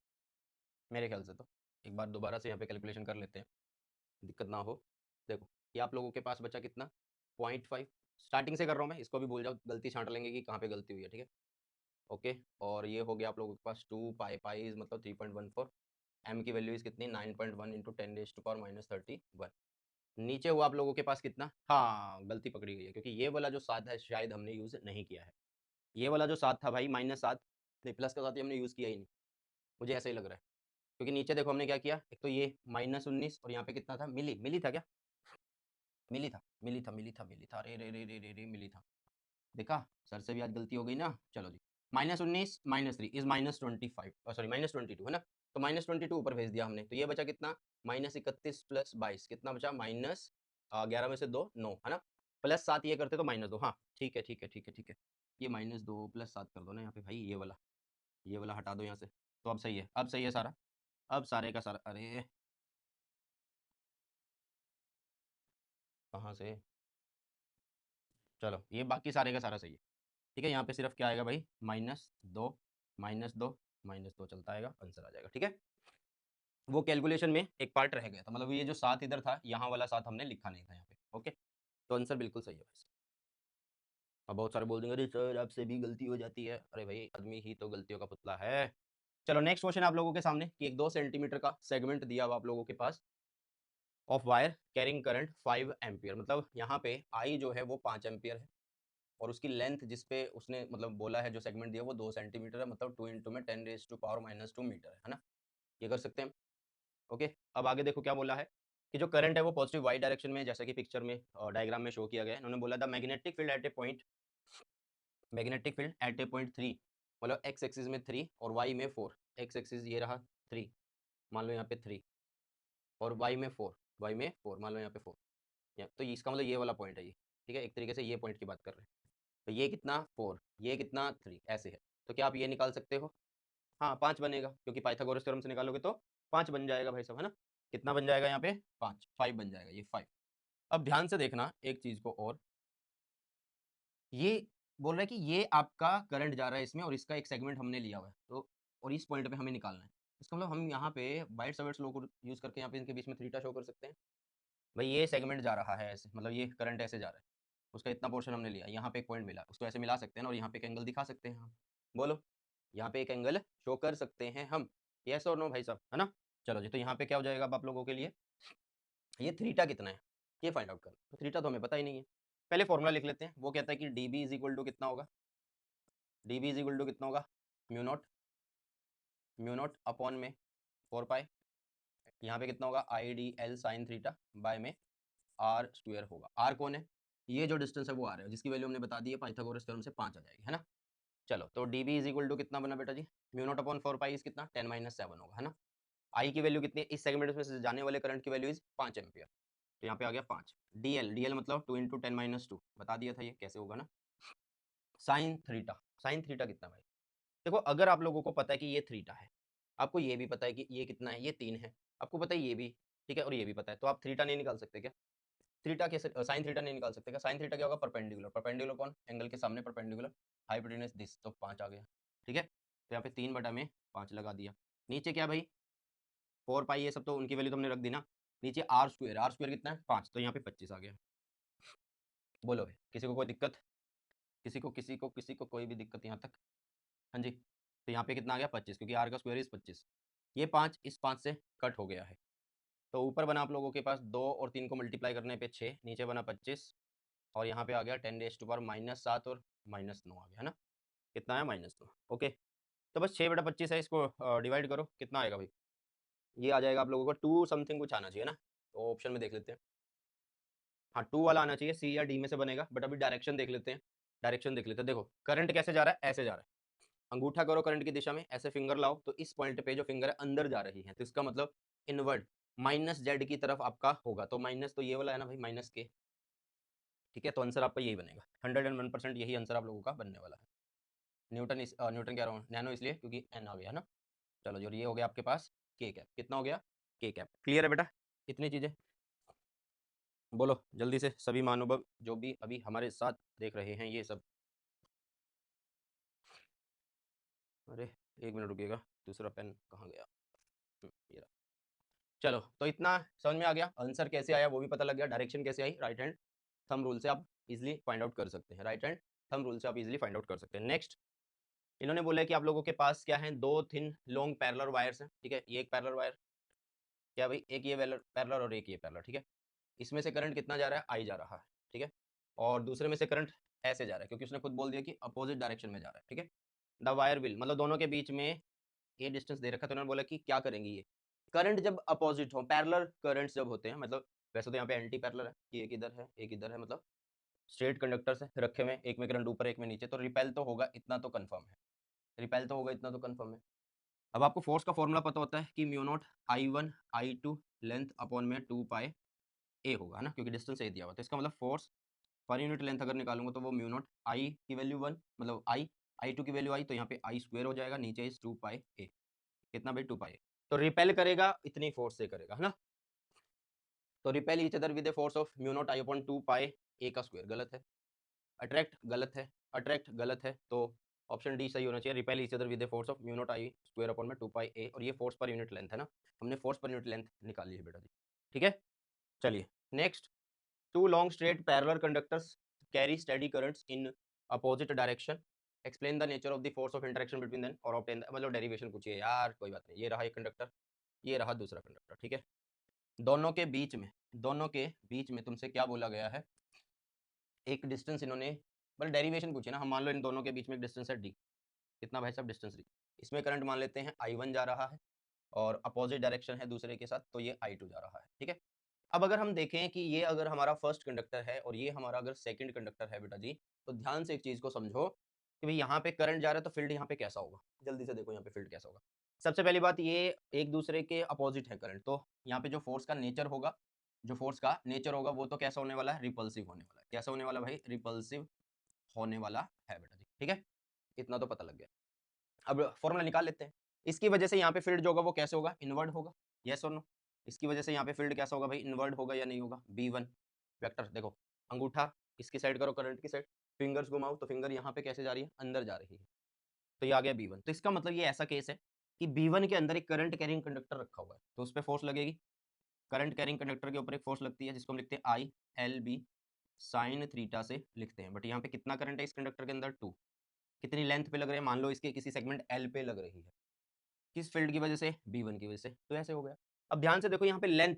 मेरे ख्याल से तो एक बार दोबारा से यहाँ पे कैलकुलेशन कर लेते हैं, दिक्कत ना हो। देखो ये आप लोगों के पास बचा कितना, 0.5, स्टार्टिंग से कर रहा हूँ मैं, इसको भी भूल जाओ, गलती छांट लेंगे कि कहाँ पे गलती हुई है, ठीक है। ओके, और ये हो गया आप लोगों के पास 2 पाई, पाई मतलब 3.14, एम की वैल्यू इज कितनी, 9.1 इंटू 10⁻31। नीचे हुआ आप लोगों के पास कितना, हाँ गलती पकड़ी गई है, क्योंकि ये वाला जो 7 है शायद हमने यूज़ नहीं किया है, ये वाला जो 7 था भाई, -7 नहीं, प्लस का 7 हमने यूज़ किया ही नहीं, मुझे ऐसा ही लग रहा है, क्योंकि नीचे देखो हमने क्या किया, एक तो ये -19 और यहाँ पे कितना था, मिली, मिली था क्या, मिली था, मिली था, मिली था, मिली था, अरे रे रे रे रे रे, मिली था, देखा, सर से भी आज गलती हो गई ना, चलो जी, -19 -3 इज -25, सॉरी -22 है ना, तो -22 ऊपर भेज दिया हमने, तो ये बचा कितना, -31 प्लस 22, कितना बचा, -11 में से 2 9 है ना, +7 ये करते तो -2, हाँ ठीक है ठीक है ठीक है ठीक है, ये -2 +7 कर दो ना यहाँ पे भाई, ये वाला हटा दो यहाँ से, तो अब सही है, अब सही है सारा, अब सारे का सारा, अरे कहाँ से, चलो ये बाकी सारे का सारा सही है, ठीक है, यहाँ पे सिर्फ क्या आएगा भाई, -2 -2 -2 चलता आएगा, आंसर आ जाएगा, ठीक है। वो कैलकुलेशन में एक पार्ट रह गया था, मतलब ये जो 7 इधर था, यहाँ वाला 7 हमने लिखा नहीं था यहाँ पे, ओके, तो आंसर बिल्कुल सही है भाई। अब बहुत सारे बोल देंगे अरे सर आपसे भी गलती हो जाती है, अरे भाई आदमी ही तो गलतियों का पुतला है। चलो नेक्स्ट क्वेश्चन आप लोगों के सामने, कि एक 2 सेंटीमीटर का सेगमेंट दिया हुआ आप लोगों के पास of wire carrying current 5 ampere, मतलब यहाँ पे आई जो है वो 5 एम्पियर है, और उसकी लेंथ जिसपे उसने मतलब बोला है, जो सेगमेंट दिया वो 2 सेंटीमीटर है, मतलब 2 इंटू में 10⁻⁻² मीटर है ना, ये कर सकते हैं। ओके, अब आगे देखो क्या बोला है, कि जो करंट है वो पॉजिटिव वाई डायरेक्शन में, जैसा कि पिक्चर में डायग्राम में शो किया गया है, उन्होंने बोला the magnetic field at A point, magnetic field at A point 3, मतलब एक्स एक्सिस में 3 और वाई में 4, एक्स एक्सिस ये रहा 3, मान लो यहाँ पे 3, और वाई में 4, वाई में 4 मान लो यहाँ पे 4, तो इसका मतलब ये वाला पॉइंट है ये, ठीक है, एक तरीके से ये पॉइंट की बात कर रहे हैं, तो ये कितना 4, ये कितना 3, ऐसे है, तो क्या आप ये निकाल सकते हो, हाँ 5 बनेगा, क्योंकि पाइथागोरस थ्योरम से निकालोगे तो 5 बन जाएगा भाई साहब, है ना, कितना बन जाएगा यहाँ पे, 5, 5 बन जाएगा, ये 5। अब ध्यान से देखना एक चीज को, और ये बोल रहा है कि ये आपका करंट जा रहा है इसमें, और इसका एक सेगमेंट हमने लिया हुआ है, तो और इस पॉइंट पे हमें निकालना है, इसका मतलब हम यहाँ पे बाइट सवर्ट्स लॉ को यूज करके यहाँ पे इनके बीच में थीटा शो कर सकते हैं, भाई ये सेगमेंट जा रहा है ऐसे, मतलब ये करंट ऐसे जा रहा है, उसका इतना पोर्शन हमने लिया, यहाँ पे एक पॉइंट मिला, उसको ऐसे मिला सकते हैं ना, और यहाँ पे एक एंगल दिखा सकते हैं हम, बोलो, यहाँ पे एक एंगल शो कर सकते हैं हम, यस और नो भाई साहब, है ना। चलो जी, तो यहाँ पे क्या हो जाएगा अब आप लोगों के लिए, ये थीटा कितना है ये फाइंड आउट करना, तो थीटा तो हमें पता ही नहीं है, पहले फॉर्मूला लिख लेते हैं, वो कहता है कि D B is equal to कितना होगा, D B is equal to कितना होगा, म्यू नॉट अपॉन में 4 पाई, यहाँ पे कितना होगा, I D L sine theta by में आर स्क्वायर होगा, आर कौन है, ये जो डिस्टेंस है वो आर है, जिसकी वैल्यू हमने बता दी है पाइथागोरस थ्योरम से 5 आ जाएगी, है ना। चलो तो D B is equal to कितना बना बेटा जी, mu not upon 4 pi is कितना 10 - 7 होगा, है ना। आई की वैल्यू कितनी है, इस सेगमेंट में से जाने वाले करंट की वैल्यू इज 5 एम्पियर, तो यहाँ पे आ गया 5, डी एल मतलब 2 इंटू 10 - 2 बता दिया था ये कैसे होगा ना, साइन थीटा, साइन थीटा कितना भाई, देखो अगर आप लोगों को पता है कि ये थीटा है, आपको ये भी पता है कि ये कितना है, ये 3 है, आपको पता है ये भी, ठीक है, और ये भी पता है, तो आप थीटा नहीं निकाल सकते क्या, थीटा कैसे, साइन थीटा नहीं निकाल सकते क्या, साइन थीटा क्या होगा, परपेंडिकुलर, परपेंडिकुलर कौन, एंगल के सामने परपेंडिकुलर, हाइपोटेन्यूज दिस, तो 5 आ गया, ठीक है, तो यहाँ पे 3/5 लगा दिया, नीचे क्या भाई 4 पाई, ये सब तो उनकी वैल्यू तुमने रख दी ना, नीचे आर स्क्वायर, आर स्क्वायर कितना है 5, तो यहाँ पे 25 आ गया, बोलो भाई किसी को कोई दिक्कत, किसी को कोई भी दिक्कत यहाँ तक, हाँ जी, तो यहाँ पे कितना आ गया 25, क्योंकि आर का स्क्वायर इज 25, ये 5 इस 5 से कट हो गया है, तो ऊपर बना आप लोगों के पास 2 और 3 को मल्टीप्लाई करने पे 6, नीचे बना 25, और यहाँ पे आ गया 10⁻⁻7 और -9 आ गया, है ना, कितना है -9, ओके, तो बस 6/25 है, इसको डिवाइड करो कितना आएगा भाई, ये आ जाएगा आप लोगों को 2 समथिंग कुछ आना चाहिए ना, तो ऑप्शन में देख लेते हैं। हाँ 2 वाला आना चाहिए, सी या डी में से बनेगा, बट अभी डायरेक्शन देख लेते हैं। डायरेक्शन देख लेते हैं। देखो करंट कैसे जा रहा है, ऐसे जा रहा है, अंगूठा करो करंट की दिशा में, ऐसे फिंगर लाओ, तो इस पॉइंट पे जो फिंगर है अंदर जा रही है, तो इसका मतलब इनवर्ड माइनस जेड की तरफ आपका होगा, तो माइनस तो ये वाला है ना भाई, माइनस के। ठीक है, तो आंसर आपका यही बनेगा, 101% यही आंसर आप लोगों का बनने वाला है। न्यूटन कह रहा हूँ नैनो, इसलिए क्योंकि एन आ गया ना। चलो जो ये हो गया आपके पास के कैप, कितना हो गया के कैप। क्लियर है बेटा, इतनी चीजें बोलो जल्दी से सभी महानुभाव जो भी अभी हमारे साथ देख रहे हैं ये सब। अरे 1 मिनट रुकिएगा, दूसरा पेन कहाँ गया। ये रहा। चलो तो इतना समझ में आ गया, आंसर कैसे आया वो भी पता लग गया, डायरेक्शन कैसे आई, राइट हैंड थंब रूल से आप इजीली फाइंड आउट कर सकते हैं, राइट हैंड थंब रूल से आप इजीली फाइंड आउट कर सकते हैं। नेक्स्ट इन्होंने बोला है कि आप लोगों के पास क्या है, 2 थिन लॉन्ग पैरेलल वायर्स हैं। ठीक है, ये एक पैरेलल वायर, क्या भाई, एक ये पैरेलल और एक ये पैरेलल। ठीक है, इसमें से करंट कितना जा रहा है, आई जा रहा है। ठीक है, और दूसरे में से करंट ऐसे जा रहा है, क्योंकि उसने खुद बोल दिया कि अपोजिट डायरेक्शन में जा रहा है। ठीक है, द वायर विल, मतलब दोनों के बीच में ये डिस्टेंस दे रखा है, तो उन्होंने बोला कि क्या करेंगे ये करंट जब अपोजिट हो, पैरेलल करंट्स जब होते हैं, मतलब वैसे तो यहाँ पे एंटी पैरेलल है कि एक इधर है एक इधर है, मतलब स्ट्रेट कंडक्टर्स है रखे हुए, एक में करंट ऊपर एक में नीचे, तो रिपेल तो होगा, इतना तो कंफर्म है, रिपेल तो होगा, इतना तो कंफर्म है। अब आपको फोर्स का फॉर्मूला पता होता है कि mu not I1 I2 length upon में 2 पाई ए होगा, है ना, क्योंकि डिस्टेंस ए दिया हुआ, तो इसका मतलब फोर्स पर यूनिट लेंथ अगर निकालूंगा तो वो म्यू नॉट आई की वैल्यू 1, मतलब I2 की वैल्यू आई, तो यहाँ पे आई स्क्वायर हो जाएगा, नीचे इस 2 पाई ए, कितना भाई 2 पाई ए, तो रिपेल करेगा इतनी फोर्स से करेगा, है ना। तो repel each other with force of mu not I upon 2 पाई ए का स्क्वायर, गलत है। अट्रैक्ट गलत है, अट्रैक्ट गलत है, तो ऑप्शन डी सही होना चाहिए, repel each other with force of mu not I square upon में 2 पाई ए, और ये फोर्स पर यूनिट लेंथ है ना, हमने फोर्स पर यूनिट लेंथ निकाली है बेटा जी। ठीक है, चलिए next, 2 long straight parallel conductors carry steady currents in opposite direction, explain the nature of the force of interaction between them और obtain मतलब डेरिवेशन पूछिए यार, कोई बात नहीं, ये रहा एक कंडक्टर, ये रहा दूसरा कंडक्टर। ठीक है, दोनों के बीच में, दोनों के बीच में तुमसे क्या बोला गया है, एक डिस्टेंस इन्होंने, मतलब डेरिवेशन पूछे ना, हम मान लो इन दोनों के बीच में एक डिस्टेंस है डी, कितना भाई साहब डिस्टेंस डी, इसमें करंट मान लेते हैं I1 जा रहा है और अपोजिट डायरेक्शन है दूसरे के साथ, तो ये I2 जा रहा है। ठीक है, अब अगर हम देखें कि ये अगर हमारा फर्स्ट कंडक्टर है और ये हमारा अगर सेकंड कंडक्टर है बेटा जी, तो ध्यान से एक चीज को समझो कि भाई यहाँ पे करंट जा रहा है तो फील्ड यहाँ पे कैसा होगा, जल्दी से देखो यहाँ पे फील्ड कैसा होगा। सबसे पहली बात, ये एक दूसरे के अपोजिट है करंट, तो यहाँ पे जो फोर्स का नेचर होगा, जो फोर्स का नेचर होगा वो तो कैसा होने वाला है, रिपल्सिव होने वाला है। कैसा होने वाला भाई, रिपल्सिव होने वाला है बेटा जी। ठीक है, इतना तो पता लग गया। अब फॉर्मूला निकाल लेते हैं, इसकी वजह से यहाँ पे फील्ड जो होगा वो कैसे होगा, इनवर्ड होगा, यस और नो। इसकी वजह से यहाँ पे फील्ड कैसा होगा भाई, इनवर्ड होगा या नहीं होगा, B1 वेक्टर। देखो अंगूठा इसकी साइड करो, करंट की साइड, फिंगर्स घुमाओ, तो फिंगर यहाँ पे कैसे जा रही है, अंदर जा रही है, तो ये आ गया B1। तो इसका मतलब ये ऐसा केस है कि B1 के अंदर एक करंट कैरिंग कंडक्टर रखा हुआ है, तो उस पर फोर्स लगेगी, करंट कैरिंग कंडक्टर के ऊपर एक फोर्स लगती है जिसको हम लिखते हैं ILB साइन थीटा से लिखते हैं, बट यहाँ पे कितना करंट है इस कंडक्टर के अंदर, 2। कितनी लेंथ पे लग रहे हैं, मान लो इसके किसी सेगमेंट L पे लग रही है, किस फील्ड की वजह से, B1 की वजह से, तो ऐसे हो गया। अब ध्यान से देखो यहाँ पे लेंथ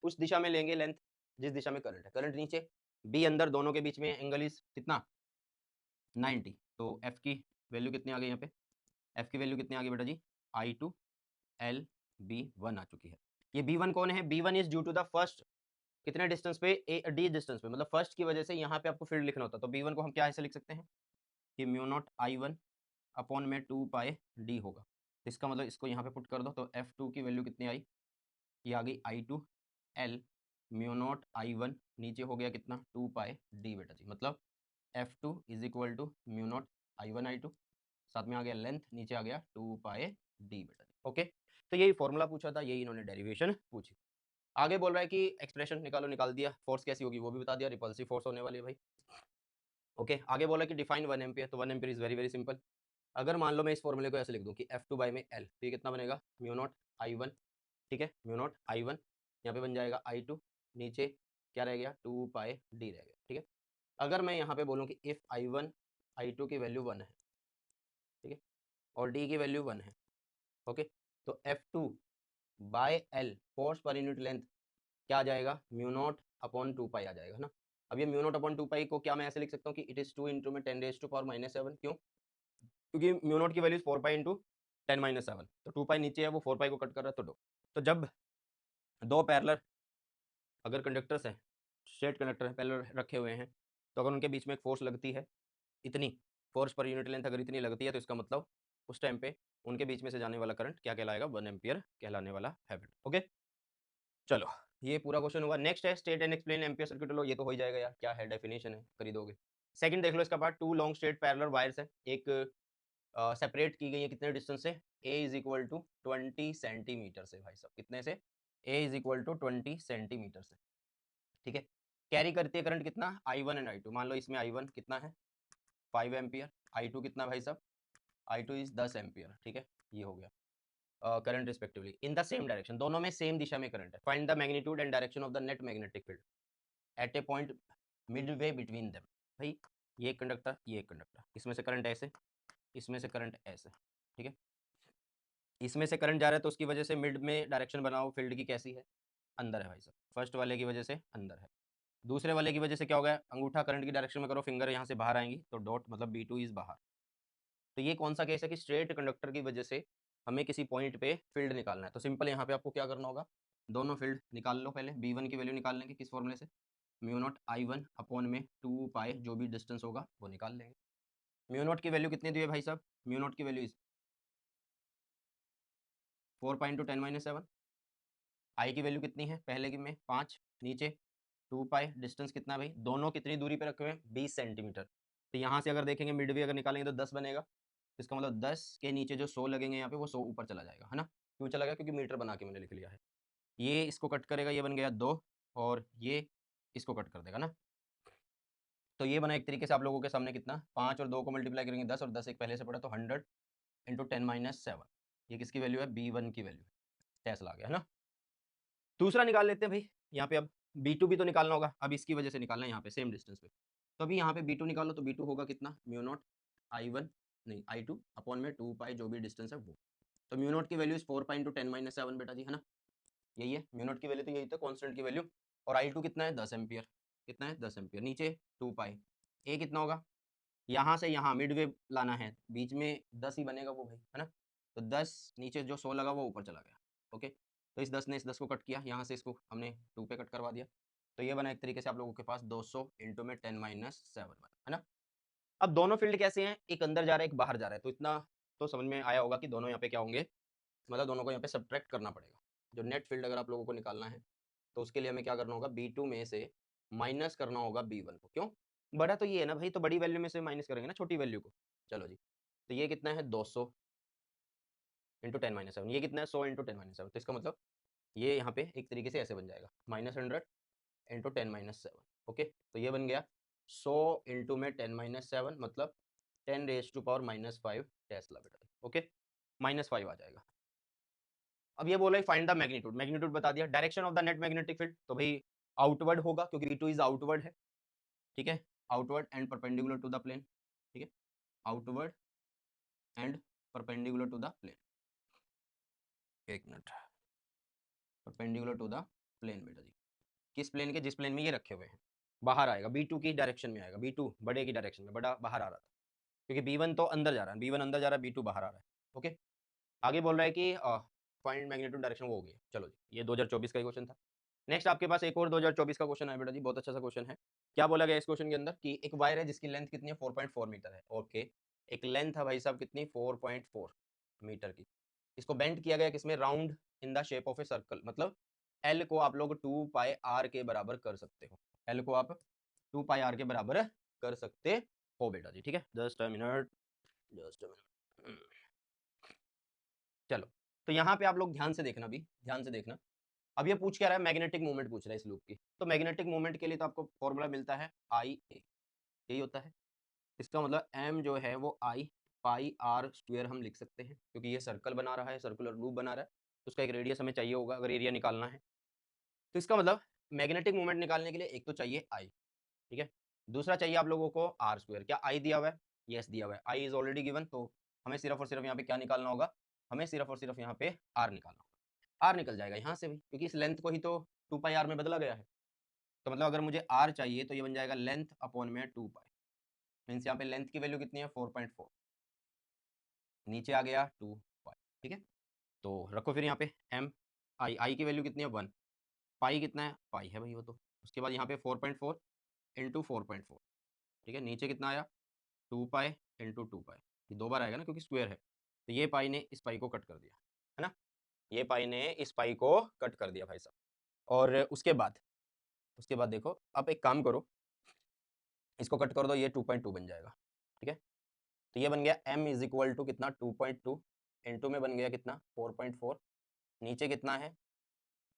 उस दिशा में लेंगे, लेंथ जिस दिशा में करंट है, करंट नीचे, B अंदर, दोनों के बीच में एंगल इज कितना 90, तो F की वैल्यू कितनी आ गई यहाँ पे, F की वैल्यू कितनी आ गई बेटा जी, I2 L B1 आ चुकी है। ये B1 कौन है, B1 is due to the first, कितने डिस्टेंस पे, D डिस्टेंस पे, मतलब फर्स्ट की वजह से यहाँ पे आपको फील्ड लिखना होता, तो B1 को हम क्या ऐसे लिख सकते हैं कि म्यू नॉट I1 अपॉन में 2 पाई D होगा। इसका मतलब इसको यहाँ पे पुट कर दो, तो F2 की वैल्यू कितनी आई, ये आ गई I2 L mu not I1, नीचे हो गया कितना 2 पाई D बेटा जी, मतलब F2 is equal to mu not I1 I2, साथ में आ गया लेंथ, नीचे आ गया 2 पाई D बेटा जी। ओके, तो यही फॉर्मूला पूछा था, यही इन्होंने डेरिवेशन पूछी। आगे बोल रहा है कि एक्सप्रेशन निकालो, निकाल दिया, फोर्स कैसी होगी वो भी बता दिया, रिपल्सिव फोर्स होने वाली है भाई। ओके, आगे बोला कि डिफाइन 1 एम्पियर, तो 1 ampere is very very simple. अगर मान लो मैं इस फॉर्मूले को ऐसे लिख दूं कि F2 बाई में L, तो ये कितना बनेगा म्यू नॉट I1। ठीक है, म्यू नॉट I1 यहाँ पे बन जाएगा I2, नीचे क्या रह गया 2 पाई D रह गया। ठीक है, अगर मैं यहाँ पे बोलूँ कि इफ I1 I2 की वैल्यू 1 है, ठीक है, और D की वैल्यू 1 है, ओके, तो F2 by L force per unit length क्या आ जाएगा, म्यू नॉट अपॉन 2 पाई आ जाएगा ना। अब ये म्यू नॉट अपॉन 2 पाई को क्या मैं ऐसे लिख सकता हूँ कि इट इज 2 इंटू में 10 रेज टू पावर -7, क्यों, क्योंकि म्यू नॉट की वैल्यू 4 पाई इंटू 10 - 7, तो 2 पाई नीचे है वो 4 पाई को कट कर रहा है, तो दो, तो जब दो पैरेलल अगर कंडक्टर्स हैं, स्ट्रेट कंडक्टर हैं, पैरेलल रखे हुए हैं, तो अगर उनके बीच में एक फोर्स लगती है, इतनी फोर्स पर यूनिट लेंथ अगर इतनी लगती है, तो इसका मतलब उस टाइम पे उनके बीच में से जाने वाला करंट क्या कहलाएगा, 1 एम्पियर कहलाने वाला है। ओके, चलो ये पूरा क्वेश्चन हुआ। नेक्स्ट है state and explain ampere circuit law. ये तो हो ही जाएगा यार, क्या है डेफिनेशन है, कर ही दोगे। सेकंड देख लो इसका part, two long straight parallel wires है, एक सेपरेट की गई है कितने डिस्टेंस से, A is equal to 20 centimetre से। भाई साहब कितने से, A is equal to 20 centimetre से, ठीक है। कैरी करती है करंट कितना, I1 एंड I2। मान लो इसमें I1 कितना है 5 एम्पियर, I2 कितना भाई साहब, I2 इज 10 एम्पियर, ठीक है। ये हो गया current respectively in the same direction, दोनों में सेम दिशा में करंट है। Find the magnitude and direction of the net magnetic field at A point Midway between them. भाई ये एक कंडक्टर, ये एक कंडक्टर, इसमें से करंट ऐसे, इसमें से करंट ऐसे, ठीक है। इसमें से करंट जा रहा है तो उसकी वजह से मिड में डायरेक्शन बनाओ फील्ड की, कैसी है, अंदर है भाई साहब। फर्स्ट वाले की वजह से अंदर है, दूसरे वाले की वजह से क्या होगा, अंगूठा करंट की डायरेक्शन में करो, फिंगर यहाँ से बाहर आएंगी, तो डॉट मतलब B2 इज बाहर। तो ये कौन सा केस है कि स्ट्रेट कंडक्टर की वजह से हमें किसी पॉइंट पे फील्ड निकालना है। तो सिंपल यहाँ पे आपको क्या करना होगा, दोनों फील्ड निकाल लो पहले। B1 की वैल्यू निकाल लेंगे किस फॉर्मूले से, म्यू नॉट I1 अपॉन में 2 पाई, जो भी डिस्टेंस होगा वो निकाल लेंगे। म्यू नॉट की वैल्यू कितनी दी है भाई साहब, म्यू नॉट की वैल्यू इज 4 पाई इंटू 10-7। आई की वैल्यू कितनी है, पहले की में 5, नीचे 2 पाई, डिस्टेंस कितना भाई, दोनों कितनी दूरी पे रखे हुए हैं, 20 सेंटीमीटर। तो यहाँ से अगर देखेंगे मिड वे अगर निकालेंगे तो 10 बनेगा। इसका मतलब 10 के नीचे जो 100 लगेंगे यहाँ पे, वो 100 ऊपर चला जाएगा, है ना। क्यों चला गया, क्योंकि मीटर बना के मैंने लिख लिया है। ये इसको कट करेगा, ये बन गया 2, और ये इसको कट कर देगा ना। तो ये बना एक तरीके से आप लोगों के सामने कितना, 5 और 2 को मल्टीप्लाई करेंगे 10, और 10 एक पहले से पड़ा, तो 100 इंटू 10-7। ये किसकी वैल्यू है, B1 की वैल्यू, टेस्ला आ गया, है ना। दूसरा निकाल लेते हैं भाई, यहाँ पे अब B2 भी तो निकालना होगा, अब इसकी वजह से निकालना है यहाँ पे सेम डिस्टेंस पे। तो अभी यहाँ पे B2 निकालो, तो B2 होगा कितना, म्यू नॉट I1 नहीं I2 अपॉन में 2 पाई, जो भी डिस्टेंस है वो। तो म्यू नॉट की वैल्यू इज 4 पाई इंटू 10-7 बेटा जी, है ना। यही है म्यू नॉट की वैल्यू, तो यही था कॉन्स्टेंट की वैल्यू। और I2 कितना है 10 एम्पियर, कितना है 10 एम्पियर, नीचे 2 पाई। ए कितना होगा, यहाँ से यहाँ मिड वे लाना है, बीच में 10 ही बनेगा वो भाई, है ना। तो 10 नीचे जो 100 लगा वो ऊपर चला गया, ओके। तो इस 10 ने इस 10 को कट किया, यहाँ से इसको हमने 2 पे कट करवा दिया। तो ये बना एक तरीके से आप लोगों के पास 200 इंटू में 10-7 बना, है ना। अब दोनों फील्ड कैसे हैं, एक अंदर जा रहा है एक बाहर जा रहा है, तो इतना तो समझ में आया होगा कि दोनों यहाँ पे क्या होंगे, मतलब दोनों को यहाँ पे सब्ट्रैक्ट करना पड़ेगा। जो नेट फील्ड अगर आप लोगों को निकालना है, तो उसके लिए हमें क्या करना होगा, B2 में से माइनस करना होगा B1 को। क्यों, बड़ा तो ये है ना भाई, तो बड़ी वैल्यू में से माइनस करेंगे ना छोटी वैल्यू को। चलो जी, तो ये कितना है 200 इंटू 10-7, ये कितना है 100 इंटू 10-7। तो इसका मतलब ये यहाँ पे एक तरीके से ऐसे बन जाएगा, -100 इंटू 10-7, ओके। तो ये बन गया 100 इंटू में 10-7, मतलब 10⁻⁻5 टेस्ला बेटा, ओके। -5 आ जाएगा। अब ये बोला फाइंड द मैग्नीट्यूड, मैग्नीट्यूड बता दिया। Direction of the net magnetic field, तो भाई आउटवर्ड होगा, क्योंकि V2 इज आउटवर्ड है, ठीक है। Outward and perpendicular to the plane, ठीक है। Outward and perpendicular to the plane, एक minute, perpendicular to the plane बेटा जी, किस प्लेन के, जिस प्लेन में ये रखे हुए हैं। बाहर आएगा, B2 की डायरेक्शन में आएगा, B2 बड़े की डायरेक्शन में, बड़ा बाहर आ रहा था, क्योंकि B1 तो अंदर जा रहा है, B1 अंदर जा रहा है, B2 बाहर आ रहा है, ओके। आगे बोल रहा है कि फाइंड मैग्नीट्यूड डायरेक्शन, वो हो गई। चलो जी, ये 2024 का क्वेश्चन था। नेक्स्ट आपके पास एक और 2024 का क्वेश्चन है बेटा जी, बहुत अच्छा सा क्वेश्चन है। क्या बोला गया इस क्वेश्चन के अंदर कि एक वायर है जिसकी लेंथ कितनी है, 4.4 मीटर है, ओके। एक लेंथ है भाई साहब कितनी, 4.4 मीटर की। इसको बेंड किया गया किसमें, round in the shape of a circle. मतलब एल को आप लोग 2 पाई आर के बराबर कर सकते हो, एल को आप 2 पाई आर के बराबर कर सकते हो बेटा जी, ठीक है। Just a minute, just a minute. चलो, तो यहाँ पे आप लोग ध्यान से देखना, भी ध्यान से देखना। अब ये पूछ क्या रहा है, मैग्नेटिक मोमेंट पूछ रहा है इस लूप की। तो मैग्नेटिक मोमेंट के लिए तो आपको फॉर्मूला मिलता है IA, यही होता है। इसका मतलब M जो है वो I पाई आर स्क्वायर हम लिख सकते हैं, क्योंकि ये सर्कल बना रहा है, सर्कुलर लूप बना रहा है, तो उसका एक रेडियस हमें चाहिए होगा अगर एरिया निकालना है। तो इसका मतलब मैग्नेटिक मोमेंट निकालने के लिए एक तो चाहिए I, ठीक है। दूसरा चाहिए आप लोगों को आर स्क्वायर। क्या I दिया हुआ है, यस दिया हुआ है, I इज ऑलरेडी गिवन। तो हमें सिर्फ और सिर्फ यहाँ पे क्या निकालना होगा, हमें सिर्फ और सिर्फ यहाँ पे R निकालना होगा। R निकल जाएगा यहाँ से भी, क्योंकि इस लेंथ को ही तो 2 पाई आर में बदला गया है। तो मतलब अगर मुझे R चाहिए तो ये बन जाएगा लेंथ अपॉन में 2 पाई, मीन्स यहाँ पे लेंथ की वैल्यू कितनी है 4.4, नीचे आ गया 2 पाई, ठीक है। तो रखो फिर यहाँ पे M, आई की वैल्यू कितनी है 1, पाई कितना है, पाई है भाई वो तो। उसके बाद यहाँ पे 4.4 इंटू 4.4, ठीक है, नीचे कितना आया 2 पाई इंटू 2 पाई, ये 2 बार आएगा ना क्योंकि स्क्वायर है, तो ये पाई ने इस पाई को कट कर दिया, है ना, ये पाई ने इस पाई को कट कर दिया भाई साहब। और उसके बाद देखो, आप एक काम करो, इसको कट कर दो, ये 2.2 बन जाएगा, ठीक है, तो ये बन गया m इज इक्वल टू कितना 2.2 इंटू में बन गया कितना 4.4, नीचे कितना है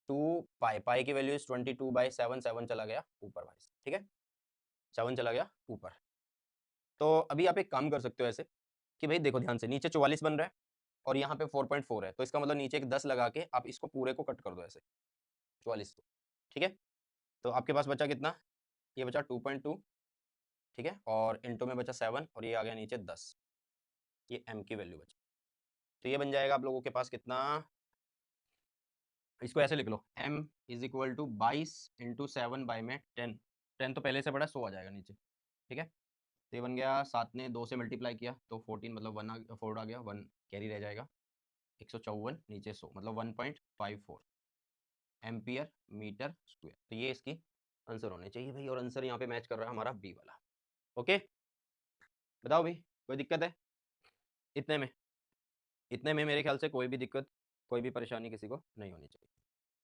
2 पाई, पाई की वैल्यू इज 22/7, 7 चला गया ऊपर भाई, ठीक है, 7 चला गया ऊपर। तो अभी आप एक काम कर सकते हो ऐसे कि भाई देखो ध्यान से, नीचे 44 बन रहा है और यहाँ पे 4.4 है, तो इसका मतलब नीचे एक 10 लगा के आप इसको पूरे को कट कर दो ऐसे 44 को, ठीक है, तो आपके पास बचा कितना, ये बचा 2.2, ठीक है, और इंटू में बचा 7 और ये आ गया नीचे 10, ये m की वैल्यू बची। तो ये बन जाएगा आप लोगों के पास कितना, इसको ऐसे लिख लो, m is equal to 22 into 7 by में 10, 10 तो पहले से बड़ा 100 आ जाएगा नीचे, ठीक है, तो ये बन गया 7 ने 2 से मल्टीप्लाई किया तो 14 मतलब 4 आ गया, 1 कैरी रह जाएगा, 154 नीचे 100 मतलब 1.54 एम्पियर मीटर स्क्वायर। तो ये इसकी आंसर होने चाहिए भाई, और आंसर यहाँ पे मैच कर रहा है हमारा बी वाला। ओके, बताओ भाई कोई दिक्कत है इतने में, इतने में मेरे ख्याल से कोई भी दिक्कत, कोई भी परेशानी किसी को नहीं होनी चाहिए।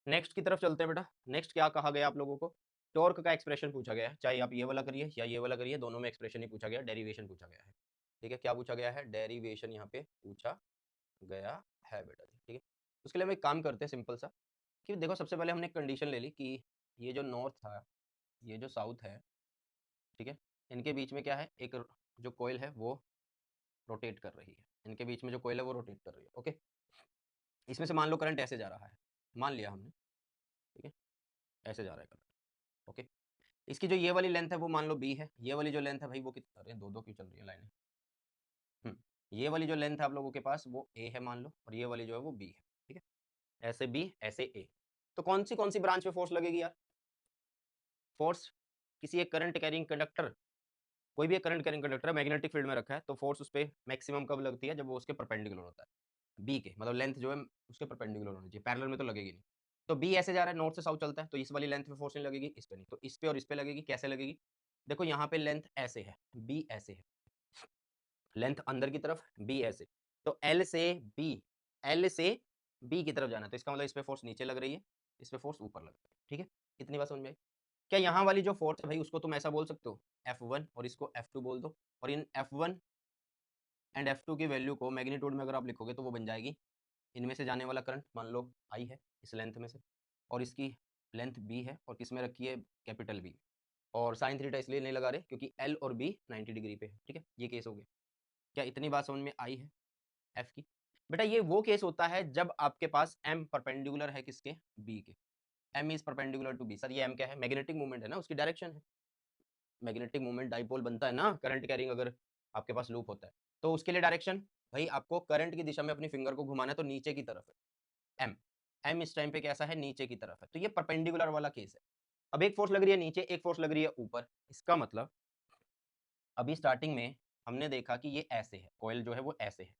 नेक्स्ट की तरफ चलते हैं बेटा। नेक्स्ट क्या कहा गया आप लोगों को, टॉर्क का एक्सप्रेशन पूछा गया है, चाहे आप ये वाला करिए या ये वाला करिए, दोनों में एक्सप्रेशन ही पूछा गया, डेरिवेशन पूछा गया है, ठीक है, क्या पूछा गया है, डेरिवेशन यहाँ पे पूछा गया है बेटा जी, ठीक है। उसके लिए हम एक काम करते हैं सिंपल सा, कि देखो सबसे पहले हमने कंडीशन ले ली कि ये जो नॉर्थ था, ये जो साउथ है, ठीक है, इनके बीच में क्या है, एक जो कोयल है वो रोटेट कर रही है, इनके बीच में जो कोयल है वो रोटेट कर रही है, ओके, इसमें से मान लो करंट ऐसे जा रहा है, मान लिया हमने, ठीक है, ऐसे जा रहा है करंट, ओके, इसकी जो ये वाली लेंथ है वो मान लो बी है, ये वाली जो लेंथ है भाई वो कितना, अरे दो दो क्यों चल रही है लाइनें, ये वाली जो लेंथ है आप लोगों के पास वो ए है मान लो, और ये वाली जो है वो बी है, ठीक है, ऐसे बी ऐसे ए, तो कौन सी ब्रांच पे फोर्स लगेगी यार, फोर्स किसी एक करंट कैरिंग कंडक्टर, कोई भी एक current carrying conductor magnetic field में रखा है, तो फोर्स उस पर मैक्सिमम कब लगती है, जब वो उसके परपेंडिकुलर होता है, बी के मतलब लेंथ जो है उसके परपेंडिकुलर होनी चाहिए, पैरेलल में तो लगेगी नहीं, तो बी ऐसे जा रहा है नॉर्थ से साउथ चलता है, तो इस वाली लेंथ पे फोर्स नहीं लगेगी, इस पे नहीं, तो इस पे और इस पे लगेगी, कैसे लगेगी, देखो यहाँ पे लेंथ ऐसे है, बी ऐसे है, लेंथ अंदर की तरफ, बी ऐसे, तो एल से बी की तरफ जाना है, तो इसका मतलब इस पे फोर्स नीचे लग रही है, इस पे फोर्स ऊपर लग रही है, ठीक है, इतनी बात समझ में आई। क्या यहाँ वाली जो फोर्स है भाई उसको तुम ऐसा बोल सकते हो F1 और इसको F2 बोल दो, और इन F1 एंड F2 की वैल्यू को मैग्नीट्यूड में अगर आप लिखोगे तो वो बन जाएगी, इनमें से जाने वाला करंट मान लो I है इस लेंथ में से, और इसकी लेंथ B है, और किस में रखी है, कैपिटल B, और साइन थीटा इसलिए नहीं लगा रहे क्योंकि L और B 90 डिग्री पे है, ठीक है, ये केस हो गया। क्या इतनी बात समझ में आई है F की, बेटा ये वो केस होता है जब आपके पास M परपेंडिकुलर है किसके, B के, M is perpendicular to B, sir ये M क्या है, मैग्नेटिक मूवमेंट है ना, उसकी डायरेक्शन है, मैग्नेटिक मूवमेंट डाइपोल बनता है ना, करंट कैरिंग अगर आपके पास लूप होता है, तो उसके लिए डायरेक्शन भाई आपको करंट की दिशा में अपनी फिंगर को घुमाना है, तो नीचे की तरफ है एम, एम इस टाइम पे कैसा है, नीचे की तरफ है, तो ये परपेंडिकुलर वाला केस है। अब एक फोर्स लग रही है नीचे, एक फोर्स लग रही है ऊपर, इसका मतलब अभी स्टार्टिंग में हमने देखा कि ये ऐसे है, कॉइल जो है वो ऐसे है,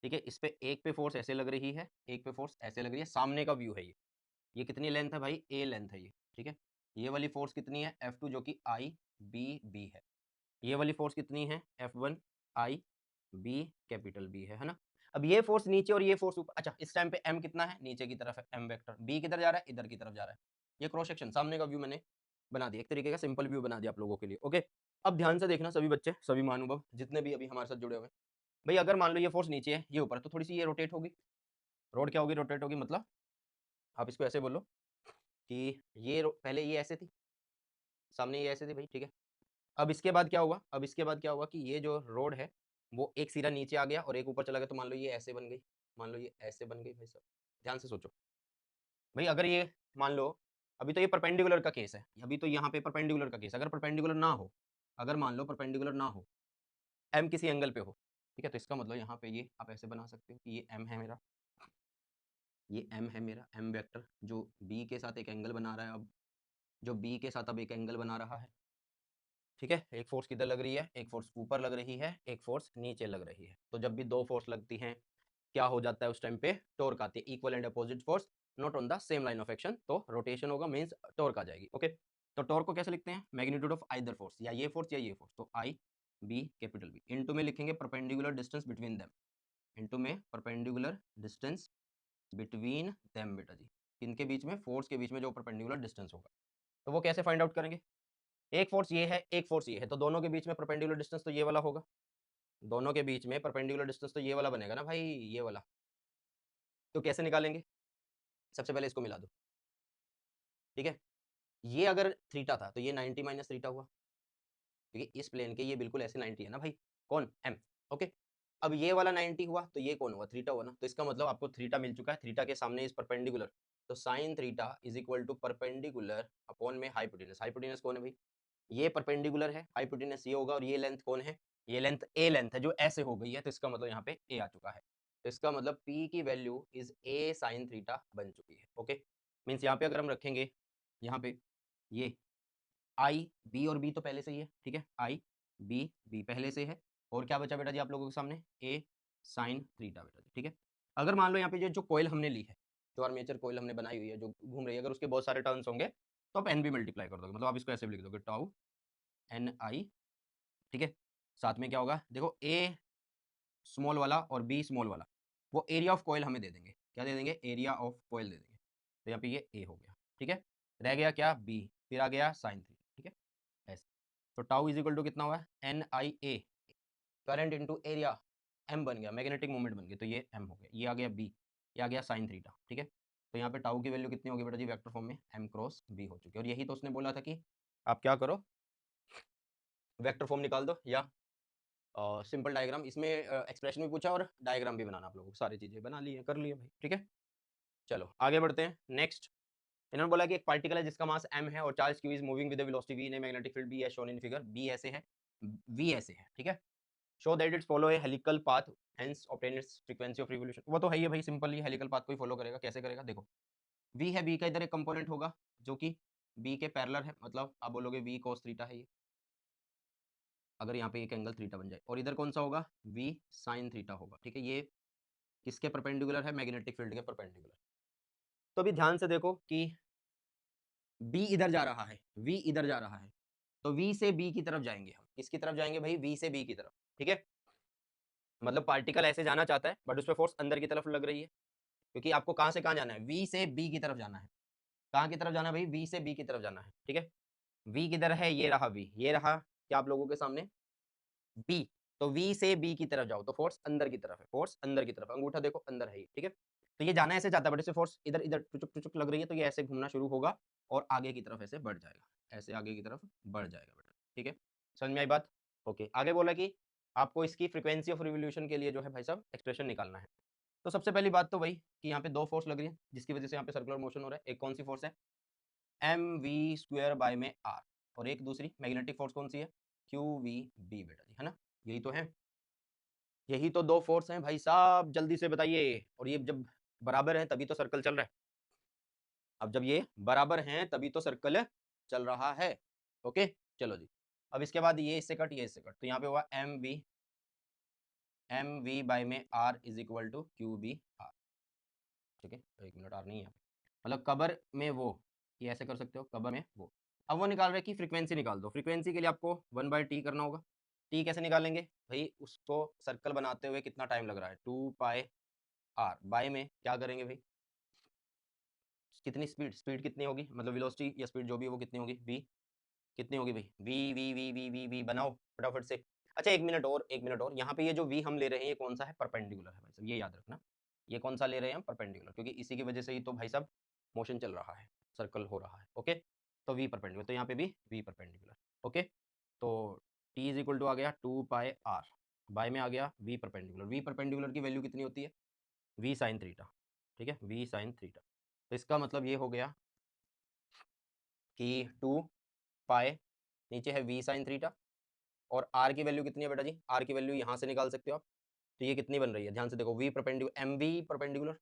ठीक है, इस पे एक पे फोर्स ऐसे लग रही है, एक पे फोर्स ऐसे लग रही है, सामने का व्यू है ये कितनी लेंथ है भाई, ए लेंथ है ये, ठीक है, ये वाली फोर्स कितनी है F2 जो कि आई बी बी है, ये वाली फोर्स कितनी है F1 आई बी कैपिटल बी है ना। अब ये फोर्स नीचे और ये फोर्स ऊपर, अच्छा इस टाइम पे M कितना है, नीचे की तरफ है, M वेक्टर, B किधर जा रहा है, इधर की तरफ जा रहा है, ये क्रॉस सेक्शन सामने का व्यू मैंने बना दिया, एक तरीके का सिंपल व्यू बना दिया आप लोगों के लिए, ओके। अब ध्यान से देखना सभी बच्चे, सभी महानुभाव जितने भी अभी हमारे साथ जुड़े हुए, भाई अगर मान लो ये फोर्स नीचे है ये ऊपर, तो थोड़ी सी ये रोटेट होगी, रोड क्या होगी, रोटेट होगी, मतलब आप इसको ऐसे बोलो कि ये पहले ये ऐसे थी, सामने ये ऐसे थी भाई, ठीक है, अब इसके बाद क्या हुआ, अब इसके बाद क्या हुआ कि ये जो रोड है वो एक सिरा नीचे आ गया और एक ऊपर चला गया, तो मान लो ये ऐसे बन गई, मान लो ये ऐसे बन गई भाई साहब, ध्यान से सोचो भाई, अगर ये मान लो अभी तो ये परपेंडिकुलर का केस है, अभी तो यहाँ पे परपेंडिकुलर का केस, अगर परपेंडिकुलर ना हो, अगर मान लो परपेंडिकुलर ना हो, एम किसी एंगल पे हो, ठीक है, तो इसका मतलब यहाँ पे ये आप ऐसे बना सकते हो कि ये एम है मेरा, ये एम है मेरा, एम वेक्टर जो बी के साथ एक एंगल बना रहा है, अब जो बी के साथ अब एक एंगल बना रहा है, ठीक है, एक फोर्स किधर लग रही है, एक फोर्स ऊपर लग रही है, एक फोर्स नीचे लग रही है, तो जब भी दो फोर्स लगती हैं क्या हो जाता है उस टाइम पे, टॉर्क आती है, equal and opposite force not on the same line of action, तो रोटेशन होगा मींस टॉर्क आ जाएगी। ओके, तो टॉर्क को कैसे लिखते हैं, मैग्नीट्यूड ऑफ आइदर फोर्स, या ये फोर्स या ये फोर्स, तो आई बी कैपिटल बी, इनटू में लिखेंगे perpendicular distance between them, into में परपेंडिकुलर डिस्टेंस बिटवीन देम बेटा जी, इनके बीच में, फोर्स के बीच में जो परपेंडिकुलर डिस्टेंस होगा। तो वो कैसे फाइंड आउट करेंगे, एक फोर्स ये है, एक फोर्स ये है, तो दोनों के बीच में परपेंडिकुलर डिस्टेंस तो ये वाला होगा, दोनों के बीच में परपेंडिकुलर डिस्टेंस तो ये वाला बनेगा ना भाई, ये वाला। तो कैसे निकालेंगे, सबसे पहले इसको मिला दो, ठीक है। ये अगर थीटा था तो ये 90 माइनस थीटा हुआ, क्योंकि इस प्लेन के ये बिल्कुल ऐसे 90 है ना भाई, कौन, एम। ओके, अब ये वाला 90 हुआ तो ये कौन हुआ, थीटा हुआ ना, तो इसका मतलब आपको थीटा मिल चुका है, थीटा के सामने इस परपेंडिकुलर, तो sine theta is equal to perpendicular upon में हाइपोटेनस, हाइपोटेनस कौन है भाई, ये परपेंडिकुलर है, हाइपोटेनस ये होगा, और ये लेंथ कौन है, ये लेंथ ए लेंथ है जो ऐसे हो गई है, तो इसका मतलब यहाँ पे ए आ चुका है, तो इसका मतलब P की value is a sine theta बन चुकी है। ओके, मीन्स यहाँ पे अगर हम रखेंगे, यहाँ पे ये आई बी, और बी तो पहले से ही है, ठीक है, आई बी, बी पहले से है, और क्या बचा बेटा जी आप लोगों के सामने, ए साइन थीटा बेटा जी, ठीक है। अगर मान लो यहाँ पे जो कॉइल हमने ली है, जो आर्मेचर कॉइल हमने बनाई हुई है जो घूम रही है, अगर उसके बहुत सारे टर्न्स होंगे तो आप एन भी मल्टीप्लाई कर दोगे, मतलब आप इसको ऐसे भी लिख दोगे टाउ एन आई, ठीक है। साथ में क्या होगा, देखो ए स्मॉल वाला और बी स्मॉल वाला, वो एरिया ऑफ कॉइल हमें दे देंगे, क्या दे देंगे, एरिया ऑफ कॉइल दे देंगे, तो यहाँ पे ये ए हो गया, ठीक है। रह गया क्या, बी, फिर आ गया साइन थीटा, ठीक है, ऐसे। तो टाउ इज इक्वल टू कितना हुआ, एन आई ए, करंट इंटू एरिया, एम बन गया, मैग्नेटिक मोमेंट बन गया, तो ये एम हो गया, ये आ गया बी, ये आ गया साइन थीटा, ठीक है। तो यहाँ पे टाउ की वैल्यू कितनी होगी बेटा जी, वेक्टर फॉर्म में एम क्रॉस बी हो चुकी है, और यही तो उसने बोला था कि आप क्या करो, वेक्टर फॉर्म निकाल दो, या सिंपल डायग्राम, इसमें एक्सप्रेशन भी पूछा और डायग्राम भी बनाना, आप लोगों को सारी चीजें बना ली है, कर लिए भाई, ठीक है। चलो आगे बढ़ते हैं, नेक्स्ट इन्होंने बोला कि एक पार्टिकल है जिसका मास m है और charge q is moving with the velocity v in a magnetic field b as shown in figure, b ऐसे है, v ऐसे है, ठीक है। Show that its follow a helical path, hence obtain its frequency of revolution, वो तो है ही भाई, सिंपल ही हेलिकल पाथ को ही फॉलो करेगा, कैसे करेगा, देखो v है, b का इधर एक कंपोनेंट होगा जो कि b के पैरेलल है, मतलब आप बोलोगे v cos थीटा है ये, अगर यहाँ पे एक एंगल थीटा बन जाए, और इधर कौन सा होगा, v sin थीटा होगा, ठीक है। ये किसके परपेंडिकुलर है, मैग्नेटिक फील्ड के परपेंडिकुलर। तो अभी ध्यान से देखो कि b इधर जा रहा है, v इधर जा रहा है, तो v से b की तरफ जाएंगे हम, किसकी तरफ जाएंगे भाई, v से b की तरफ, ठीक है। मतलब पार्टिकल ऐसे जाना चाहता है बट उस पर फोर्स अंदर की तरफ लग रही है, क्योंकि आपको कहाँ से कहाँ जाना है, v से b की तरफ जाना है, कहाँ की तरफ जाना है भाई, v से b की तरफ जाना है, ठीक है। v किधर है, ये रहा v, ये रहा क्या आप लोगों के सामने b, तो v से b की तरफ जाओ तो फोर्स अंदर की तरफ है, फोर्स अंदर की तरफ, अंगूठा देखो अंदर है ये, ठीक है। तो ये जाना ऐसे चाहता है बट इसे फोर्स इधर इधर टुचुक टुचुक लग रही है, तो ये ऐसे घूमना शुरू होगा और आगे की तरफ ऐसे बढ़ जाएगा, ऐसे आगे की तरफ बढ़ जाएगा बेटा, ठीक है। समझ में आई बात, ओके। आगे बोला कि आपको इसकी फ्रीक्वेंसी ऑफ रिवोल्यूशन के लिए जो है भाई साहब एक्सप्रेशन निकालना है। तो सबसे पहली बात तो वही कि यहाँ पे दो फोर्स लग रही है जिसकी वजह से यहाँ पे सर्कुलर मोशन हो रहा है, एक कौन सी फोर्स है, एम वी स्क्वायर बाय में आर, और एक दूसरी मैग्नेटिक फोर्स कौन सी है, क्यू वी बी बेटा जी, है ना, यही तो है, यही तो दो फोर्स हैं भाई साहब, जल्दी से बताइए। और ये जब बराबर है तभी तो सर्कल चल रहा है, अब जब ये बराबर हैं तभी तो सर्कल चल रहा है, ओके। चलो जी, अब इसके बाद ये इससे कट, ये इससे कट, तो यहाँ पे हुआ एम वी बाई में R is equal to Q B R, ठीक है। तो 1 मिनट, आर नहीं है, मतलब कबर में वो, ये ऐसे कर सकते हो, कबर में वो। अब वो निकाल रहे कि फ्रीक्वेंसी निकाल दो, फ्रीक्वेंसी के लिए आपको 1/t करना होगा। टी कैसे निकालेंगे भाई, उसको सर्कल बनाते हुए कितना टाइम लग रहा है, 2 पाई आर, बाय में क्या करेंगे भाई, कितनी स्पीड, स्पीड कितनी होगी, मतलब वेलोसिटी या स्पीड जो भी वो कितनी होगी, v कितनी होगी भाई, v बनाओ फटाफट से। अच्छा 1 मिनट और, 1 मिनट और, यहाँ पे ये जो v हम ले रहे हैं ये कौन सा है, परपेंडिकुलर है भाई साहब, ये याद रखना, ये कौन सा ले रहे हैं हम, परपेंडिकुलर, क्योंकि इसी की वजह से ही तो भाई साहब मोशन चल रहा है, सर्कल हो रहा है, ओके। तो v परपेंडिकुलर, तो यहाँ पे भी v परपेंडिकुलर, ओके। तो t इज इक्वल टू आ गया 2 पाई r, बाय में आ गया v परपेंडिकुलर, v परपेंडिकुलर की वैल्यू कितनी होती है, v साइन थीटा, ठीक है, v साइन थीटा। तो इसका मतलब ये हो गया कि 2 पाई, नीचे है v साइन थीटा, और r की वैल्यू कितनी है बेटा जी, r की वैल्यू यहाँ से निकाल सकते हो आप, तो ये कितनी बन रही है, ध्यान से देखो, v perpendicular, M V perpendicular,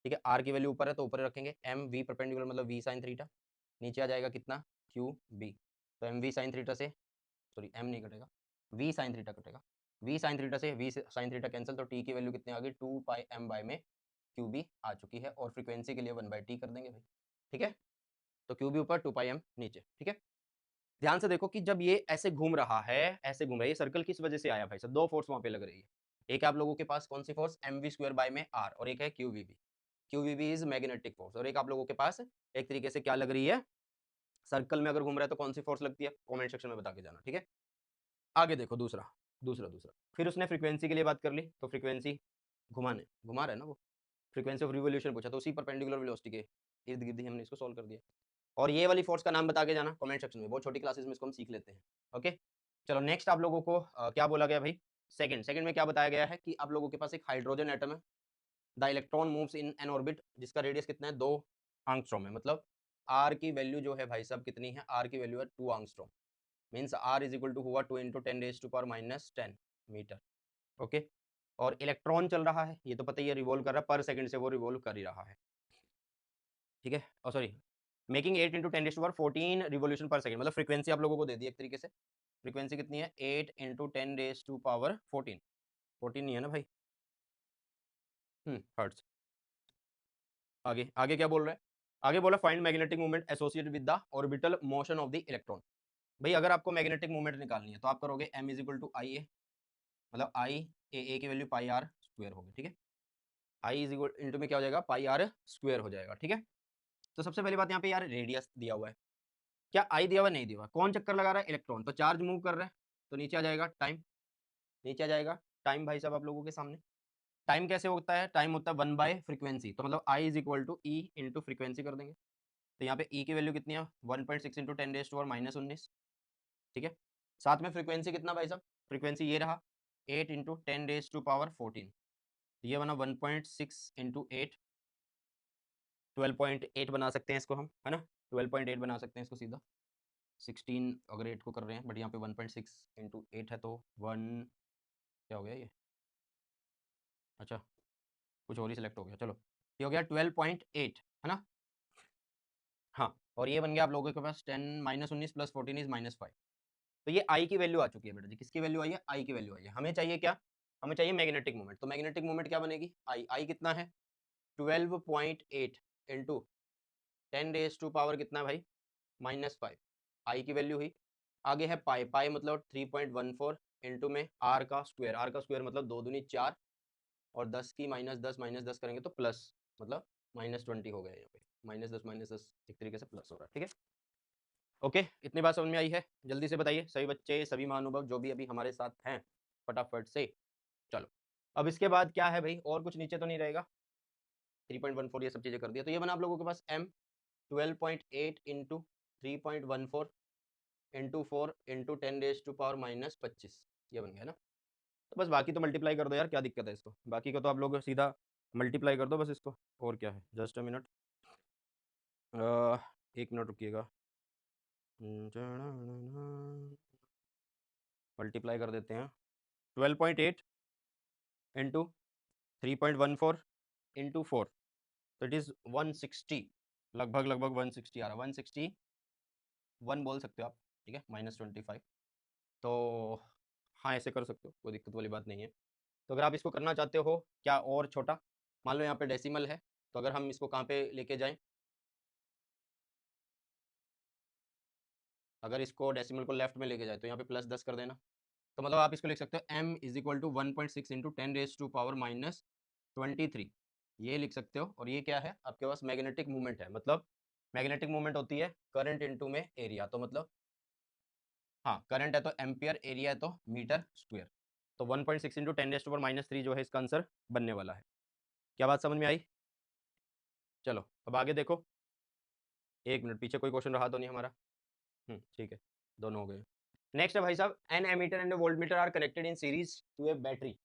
ठीक है, r की वैल्यू ऊपर है तो ऊपर रखेंगे, एम वी परपेंडिकुलर मतलब v साइन थीटा, नीचे आ जाएगा कितना, क्यू बी, तो एम वी साइन थीटा से, सॉरी एम नहीं कटेगा, v साइन थीटा कटेगा, v साइन थीटा से v साइन थीटा कैंसिल, तो t की वैल्यू कितनी आ गई, 2 पाई m बाय में क्यू बी आ चुकी है, और फ्रीक्वेंसी के लिए 1/t कर देंगे भाई, ठीक है। तो क्यू बी ऊपर 2πm नीचे, ठीक है। ध्यान से देखो कि जब ये ऐसे घूम रहा है, ऐसे घूम रहा है, ये सर्कल किस वजह से आया भाई साहब, दो फोर्स वहां पे लग रही है। एक आप लोगों के पास कौन सी फोर्स, mv² बाय में r, और एक है QVB। QVB is magnetic force. और एक आप लोगों के पास एक तरीके से क्या लग रही है, सर्कल में अगर घूम रहा है तो कौन सी फोर्स लगती है, कमेंट सेक्शन में बता के जाना, ठीक है। आगे देखो दूसरा दूसरा दूसरा फिर उसने फ्रीक्वेंसी के लिए बात कर ली, तो फ्रीक्वेंसी घुमा रहा है ना वो, फ्रीक्वेंसी ऑफ रिवोल्यूशन पूछा, तो उसी परपेंडिकुलर वेलोसिटी के इर्द गिर्द ही हमने इसको सॉल्व कर दिया। और ये वाली फोर्स का नाम बता के जाना कमेंट सेक्शन में, बहुत छोटी क्लासेस में इसको हम सीख लेते हैं। ओके, चलो नेक्स्ट आप लोगों को क्या बोला गया भाई, सेकंड में क्या बताया गया है कि आप लोगों के पास एक हाइड्रोजन एटम है, the electron moves in an orbit जिसका रेडियस कितना है, 2 एंगस्ट्रॉम है। मतलब आर की वैल्यू जो है भाई साहब कितनी है, आर की वैल्यू है 2 angstrom, means R is equal to हुआ 2 × 10⁻⁻10 मीटर। ओके, और इलेक्ट्रॉन चल रहा है, ये तो पता ही है, रिवॉल्व कर रहा है पर सेकंड से, वो रिवॉल्व कर ही रहा है, ठीक है। और sorry, making 8 × 10⁻14 revolution per second, मतलब फ्रीक्वेंसी आप लोगों को दे दी एक तरीके से, फ्रीक्वेंसी कितनी है, 8 × 10⁻14, 14 नहीं है ना भाई, हर्ट्ज। आगे आगे क्या बोल रहा है, आगे बोला find magnetic movement associated with the orbital motion of the electron. भाई अगर आपको मैग्नेटिक मूवमेंट निकालनी है तो आप करोगे m इज इक्वल टू आई ए, मतलब आई ए की वैल्यू पाई आर स्क्वायर होगी, ठीक है। आई इज इक्वल इंटू में क्या हो जाएगा, पाई आर स्क्वायर हो जाएगा, ठीक है। तो सबसे पहली बात यहाँ पे यार रेडियस दिया हुआ है, क्या आई दिया हुआ, नहीं दिया हुआ, कौन चक्कर लगा रहा है, इलेक्ट्रॉन, तो चार्ज मूव कर रहा है, तो नीचे आ जाएगा टाइम, नीचे आ जाएगा टाइम भाई साहब आप लोगों के सामने। टाइम कैसे होता है, टाइम होता है 1/फ्रीक्वेंसी, तो मतलब I is equal to E into frequency कर देंगे। तो यहाँ पे ई की वैल्यू कितनी है, 1.6 × 10⁻⁻19, ठीक है। साथ में फ्रीक्वेंसी कितना भाई साहब, फ्रीक्वेंसी ये रहा 8 × 10⁻14, ये बना 1.6 × 8, 12.8 बना सकते हैं इसको हम, है ना, 12.8 बना सकते हैं इसको सीधा, 16 अगर 8 को कर रहे हैं, बट यहाँ पे 1.6 × 8 है, तो 1 क्या हो गया ये, अच्छा कुछ और ही सिलेक्ट हो गया, चलो ये हो गया 12.8, है ना। हाँ, और ये बन गया आप लोगों के पास 10 - 19 + 14 इज -5। तो ये आई की वैल्यू आ चुकी है बेटा जी, किसकी वैल्यू आई है, आई की वैल्यू आई है। हमें चाहिए क्या, हमें चाहिए मैग्नेटिक मोमेंट, तो मैग्नेटिक मोमेंट क्या बनेगी, आई कितना है 12.8 इंटू 10⁻⁻ कितना है भाई, -5, आई की वैल्यू हुई। आगे है पाई, पाई मतलब 3.14 इंटू में आर का स्क्वायर, आर का स्क्वायर मतलब 2 दूनी 4, और 10 की -10 करेंगे तो प्लस, मतलब -20 हो गया यहाँ पे, -10 एक तरीके से प्लस हो रहा है, ठीक है। ओके, इतनी बात समझ में आई है, जल्दी से बताइए सभी बच्चे, सभी महानुभाव जो भी अभी हमारे साथ हैं, फटाफट से। चलो अब इसके बाद क्या है भाई, और कुछ नीचे तो नहीं रहेगा, 3.14 ये सब चीजें कर दिया, तो ये बना आप लोगों के पास m 12.8 इंटू 3.14 इंटू 4 इंटू 10⁻⁻25, ये बन गया ना। तो बस बाकी तो मल्टीप्लाई कर दो यार, क्या दिक्कत है इसको, बाकी का तो आप लोग सीधा मल्टीप्लाई कर दो बस इसको, और क्या है, जस्ट अ मिनट, 1 मिनट रुकिएगा, मल्टीप्लाई कर देते हैं, 12.8 इंटू 3.14 इंटू 4, तो इट इज़ 160, लगभग लगभग 160 आ रहा है, 161 बोल सकते हो आप, ठीक है, -25। तो हाँ ऐसे कर सकते हो, कोई दिक्कत वाली बात नहीं है। तो अगर आप इसको करना चाहते हो क्या और छोटा, मान लो यहाँ पे डेसिमल है, तो अगर हम इसको कहाँ पे लेके जाएं, अगर इसको डेसिमल को लेफ्ट में लेके जाए तो यहाँ पे +10 कर देना, तो मतलब आप इसको लिख सकते हो m is equal to 1.6 into 10⁻⁻23, ये लिख सकते हो। और ये क्या है आपके पास, मैग्नेटिक मूवमेंट है, मतलब मैग्नेटिक मूवमेंट होती है करंट इनटू में एरिया, तो मतलब हाँ करंट है तो एम्पियर, एरिया है तो मीटर स्क्वायर, तो 1.6 इंटू 10⁻³ जो है इसका आंसर बनने वाला है। क्या बात समझ में आई, चलो अब आगे देखो, 1 मिनट, पीछे कोई क्वेश्चन रहा तो नहीं हमारा, ठीक है, दोनों हो गए। नेक्स्ट है भाई साहब, an ammeter and voltmeter are connected in series to a battery,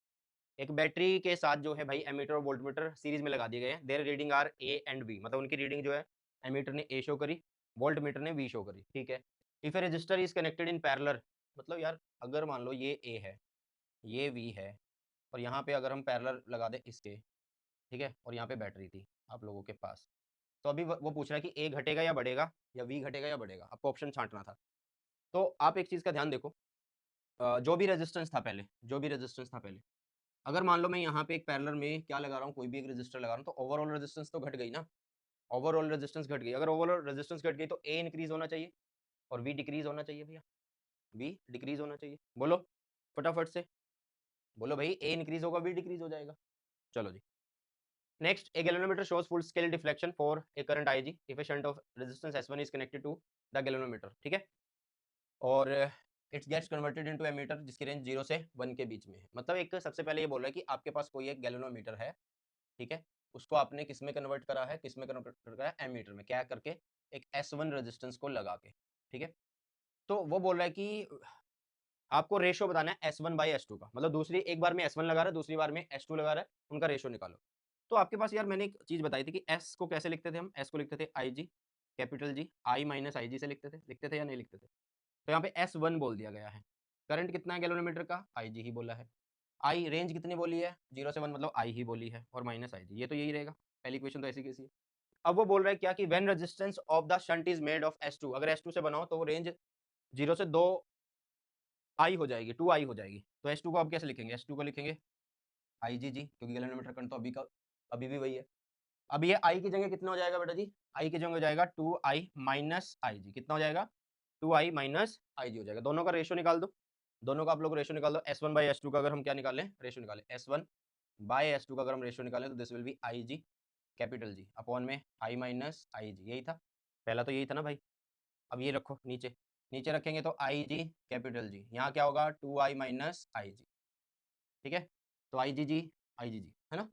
एक बैटरी के साथ जो है भाई एमीटर और वोल्ट मीटर सीरीज में लगा दिए गए हैं, their reading are A and B, मतलब उनकी रीडिंग जो है एमीटर ने ए शो करी, वोल्ट मीटर ने बी शो करी, ठीक है। If a register is connected in parallel, मतलब यार अगर मान लो ये ए है, ये वी है, और यहाँ पे अगर हम पैरेलल लगा दें इसके, ठीक है, और यहाँ पे बैटरी थी आप लोगों के पास, तो अभी वो पूछ रहा है कि ए घटेगा या बढ़ेगा, या वी घटेगा या बढ़ेगा, आपको ऑप्शन छांटना था। तो आप एक चीज़ का ध्यान देखो, जो भी रेजिस्टेंस था पहले, जो भी रेजिस्टेंस था पहले, अगर मान लो मैं यहाँ पे एक पैरेलल में क्या लगा रहा हूँ, कोई भी एक रेजिस्टर लगा रहा हूँ, तो ओवरऑल रेजिस्टेंस तो घट गई ना, ओवरऑल रेजिस्टेंस घट गई। अगर ओवरऑल रेजिस्टेंस घट गई तो ए इंक्रीज होना चाहिए और वी डिक्रीज होना चाहिए भैया, वी डिक्रीज होना चाहिए। बोलो फटाफट से, बोलो भाई, ए इंक्रीज होगा वी डिक्रीज हो जाएगा। चलो जी, next, a galvanometer shows full scale deflection for a current Ig if a shunt of resistance S1 is connected to the galvanometer, ठीक है, और its gets converted into ammeter जिसकी रेंज 0 से 1 के बीच में है। मतलब एक सबसे पहले ये बोल रहा है कि आपके पास कोई एक गैल्वेनोमीटर है, ठीक है, उसको आपने किस में कन्वर्ट करा है, किस में कन्वर्ट करा है, एमीटर में, क्या करके, एक S1 रेजिस्टेंस को लगा के, ठीक है। तो वो बोल रहा है कि आपको रेशो बताना है S1 बाई S2 का, मतलब दूसरी एक बार में S1 लगा रहा है, दूसरी बार में S2 लगा रहा है, उनका रेशो निकालो। तो आपके पास यार मैंने एक चीज बताई थी कि S को कैसे लिखते थे हम, S को लिखते थे IG capital G, I minus IG से लिखते थे या नहीं लिखते थे। तो यहाँ पे S1 बोल दिया गया है। करंट कितना है गैल्वेनोमीटर का, IG ही बोला है। I रेंज कितनी बोली है, 0 से 1 मतलब I ही बोली है, और माइनस IG, ये तो यही रहेगा। पहली इक्वेशन तो ऐसी कैसी है। अब वो बोल रहा है क्या कि when resistance of the shunt is made of S2, अगर S2 से बनाओ तो वो रेंज 0 से 2 I हो जाएगी, 2I हो जाएगी। तो S2 को आप कैसे लिखेंगे, S2 को लिखेंगे IgG, क्योंकि गैल्वेनोमीटर करंट तो अभी भी वही है। अब ये I की जगह कितना हो जाएगा बेटा जी, I की जगह हो जाएगा 2I माइनस IG, कितना हो जाएगा, 2I माइनस IG हो जाएगा। दोनों का रेशियो निकाल दो, दोनों का आप लोग रेशियो निकाल दो। S1 बाई S2 का अगर हम क्या निकालें, रेशियो निकालें, S1 बाई S2 का अगर हम रेशियो निकालें तो this will B IG capital G upon में I माइनस IG, यही था पहला, तो यही था ना भाई। अब ये रखो नीचे, नीचे रखेंगे तो IG कैपिटल G, यहाँ क्या होगा 2I माइनस IG, ठीक है। तो IgG है ना,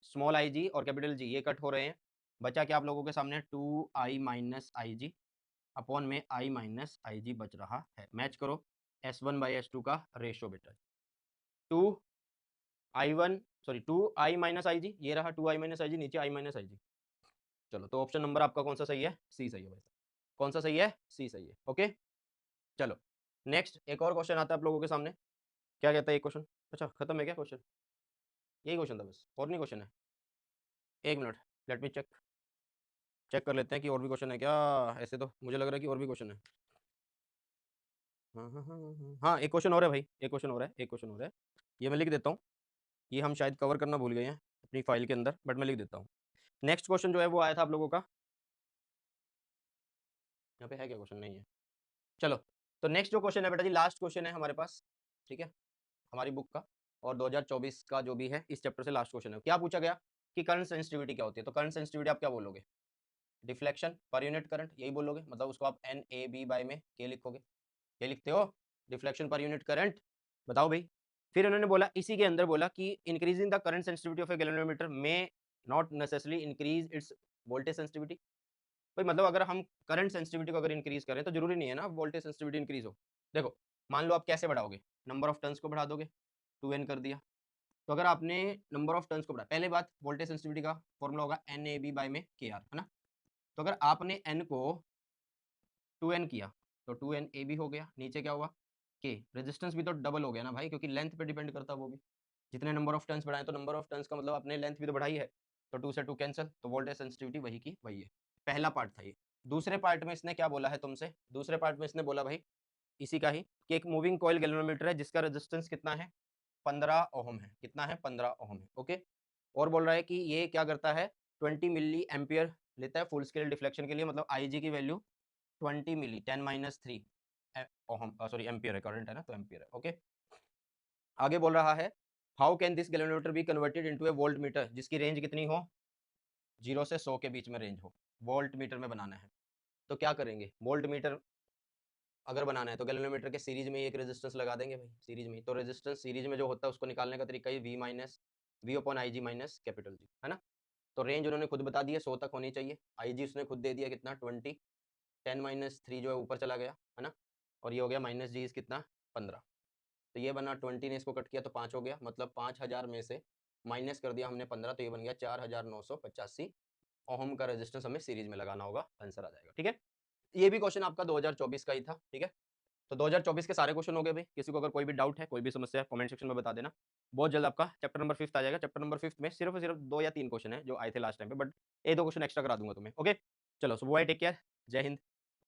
स्मॉल IG और कैपिटल G ये कट हो रहे हैं, बचा क्या आप लोगों के सामने 2I माइनस IG अपॉन में I माइनस IG बच रहा है। मैच करो S1 बाई S2 का रेशो बेटा, 2I माइनस IG, ये रहा 2I माइनस IG, नीचे I माइनस IG। चलो, तो ऑप्शन नंबर आपका कौन सा सही है, सी सही है भाई, कौन सा सही है, सी सही है। ओके, चलो नेक्स्ट एक और क्वेश्चन आता है आप लोगों के सामने, क्या कहता है ये क्वेश्चन, अच्छा खत्म है क्या क्वेश्चन, यही क्वेश्चन था बस, और नहीं क्वेश्चन है, एक मिनट लेट मी चेक कर लेते हैं कि और भी क्वेश्चन है क्या। ऐसे तो मुझे लग रहा है कि और भी क्वेश्चन है। हाँ हाँ हाँ हाँ हाँ हाँ, एक क्वेश्चन और है भाई, एक क्वेश्चन और है, एक क्वेश्चन और है, ये मैं लिख देता हूँ, ये हम शायद कवर करना भूल गए हैं अपनी फाइल के अंदर, बट मैं लिख देता हूँ। नेक्स्ट क्वेश्चन जो है वो आया था आप लोगों का, यहाँ पे है क्या क्वेश्चन, नहीं है। चलो, तो नेक्स्ट जो क्वेश्चन है बेटा जी, लास्ट क्वेश्चन है हमारे पास, ठीक है, हमारी बुक का, और 2024 का जो भी है इस चैप्टर से लास्ट क्वेश्चन है। क्या पूछा गया कि करंट सेंसिटिविटी क्या होती है, तो करंट सेंसिटिविटी आप क्या बोलोगे, डिफ्लेक्शन पर यूनिट करंट, यही बोलोगे, मतलब उसको आप NAB बाय में के लिखोगे, ये लिखते हो, डिफ्लेक्शन पर यूनिट करंट, बताओ भाई। फिर उन्होंने बोला, इसी के अंदर बोला कि increasing the current sensitivity of a galvanometer में not necessarily increase its voltage sensitivity. भाई मतलब अगर हम करंट सेंसिटिविटी को अगर इंक्रीज करें तो जरूरी नहीं है ना वोल्टेज सेंसिटिविटी इंक्रीज हो। देखो, मान लो आप कैसे बढ़ाओगे, नंबर ऑफ टर्न्स को बढ़ा दोगे, 2n कर दिया, तो अगर आपने नंबर ऑफ टर्न्स को बढ़ाया, पहले बात वोल्टेज सेंसिटिविटी का फॉर्मूला होगा NAB बाय में KR, है ना, तो अगर आपने n को 2n किया तो 2NAB हो गया, नीचे क्या हुआ K, रेजिस्टेंस भी तो डबल हो गया ना भाई, क्योंकि लेंथ पे डिपेंड करता है वो भी, जितने नंबर ऑफ टर्न्स बढ़ाए तो नंबर ऑफ टर्न्स का मतलब आपने लेंथ भी तो बढ़ाई है, तो 2 से 2 कैंसिल, तो वोल्टेज सेंसिटिविटी वही की वही है। पहला पार्ट था ये। दूसरे पार्ट में इसने क्या बोला है तुमसे, दूसरे पार्ट में इसने बोला भाई इसी का ही, कि एक मूविंग कॉइल गैल्वेनोमीटर है जिसका रेजिस्टेंस कितना है, 15 ओहम है, कितना है, 15 ओहम है। ओके, और बोल रहा है कि ये क्या करता है, 20 मिली एम्पियर लेता है फुल स्केल डिफ्लेक्शन के लिए, मतलब IG की वैल्यू 20 मिली 10-3 ओहम, सॉरी एम्पियर है, करंट है ना तो एम्पियर है। ओके, आगे बोल रहा है how can this galvanometer be converted into A volt meter जिसकी रेंज कितनी हो, 0 से 100 के बीच में रेंज हो, वोल्ट मीटर में बनाना है। तो क्या करेंगे, वोल्ट मीटर अगर बनाना है तो गैल्वेनोमीटर के सीरीज में एक रेजिस्टेंस लगा देंगे भाई, सीरीज में, तो रेजिस्टेंस सीरीज में जो होता है उसको निकालने का तरीका ही V upon IG minus capital G, है ना। तो रेंज उन्होंने खुद बता दी है 100 तक होनी चाहिए, IG उसने खुद दे दिया कितना 20, 10-3 जो है ऊपर चला गया, है ना, और ये हो गया माइनस जी कितना 15, तो ये बना 20 ने इसको कट किया तो 5 हो गया, मतलब 5000 में से माइनस कर दिया हमने 15, तो ये बन गया 4985 ओहम का रेजिस्टेंस हमें सीरीज में लगाना होगा, आंसर आ जाएगा। ठीक है, ये भी क्वेश्चन आपका 2024 का ही था। ठीक है, तो 2024 के सारे क्वेश्चन हो गए भाई। किसी को अगर कोई भी डाउट है, कोई भी समस्या है, कमेंट सेक्शन में बता देना। बहुत जल्द आपका चैप्टर नंबर 5 आ जाएगा। चैप्टर नंबर 5 में सिर्फ और सिर्फ 2 या 3 क्वेश्चन है जो आए थे लास्ट टाइम पे, बट 1-2 क्वेश्चन एक्स्ट्रा करा दूंगा तुम्हें। ओके, चलो, सो बाय, टेक केयर, जय हिंद।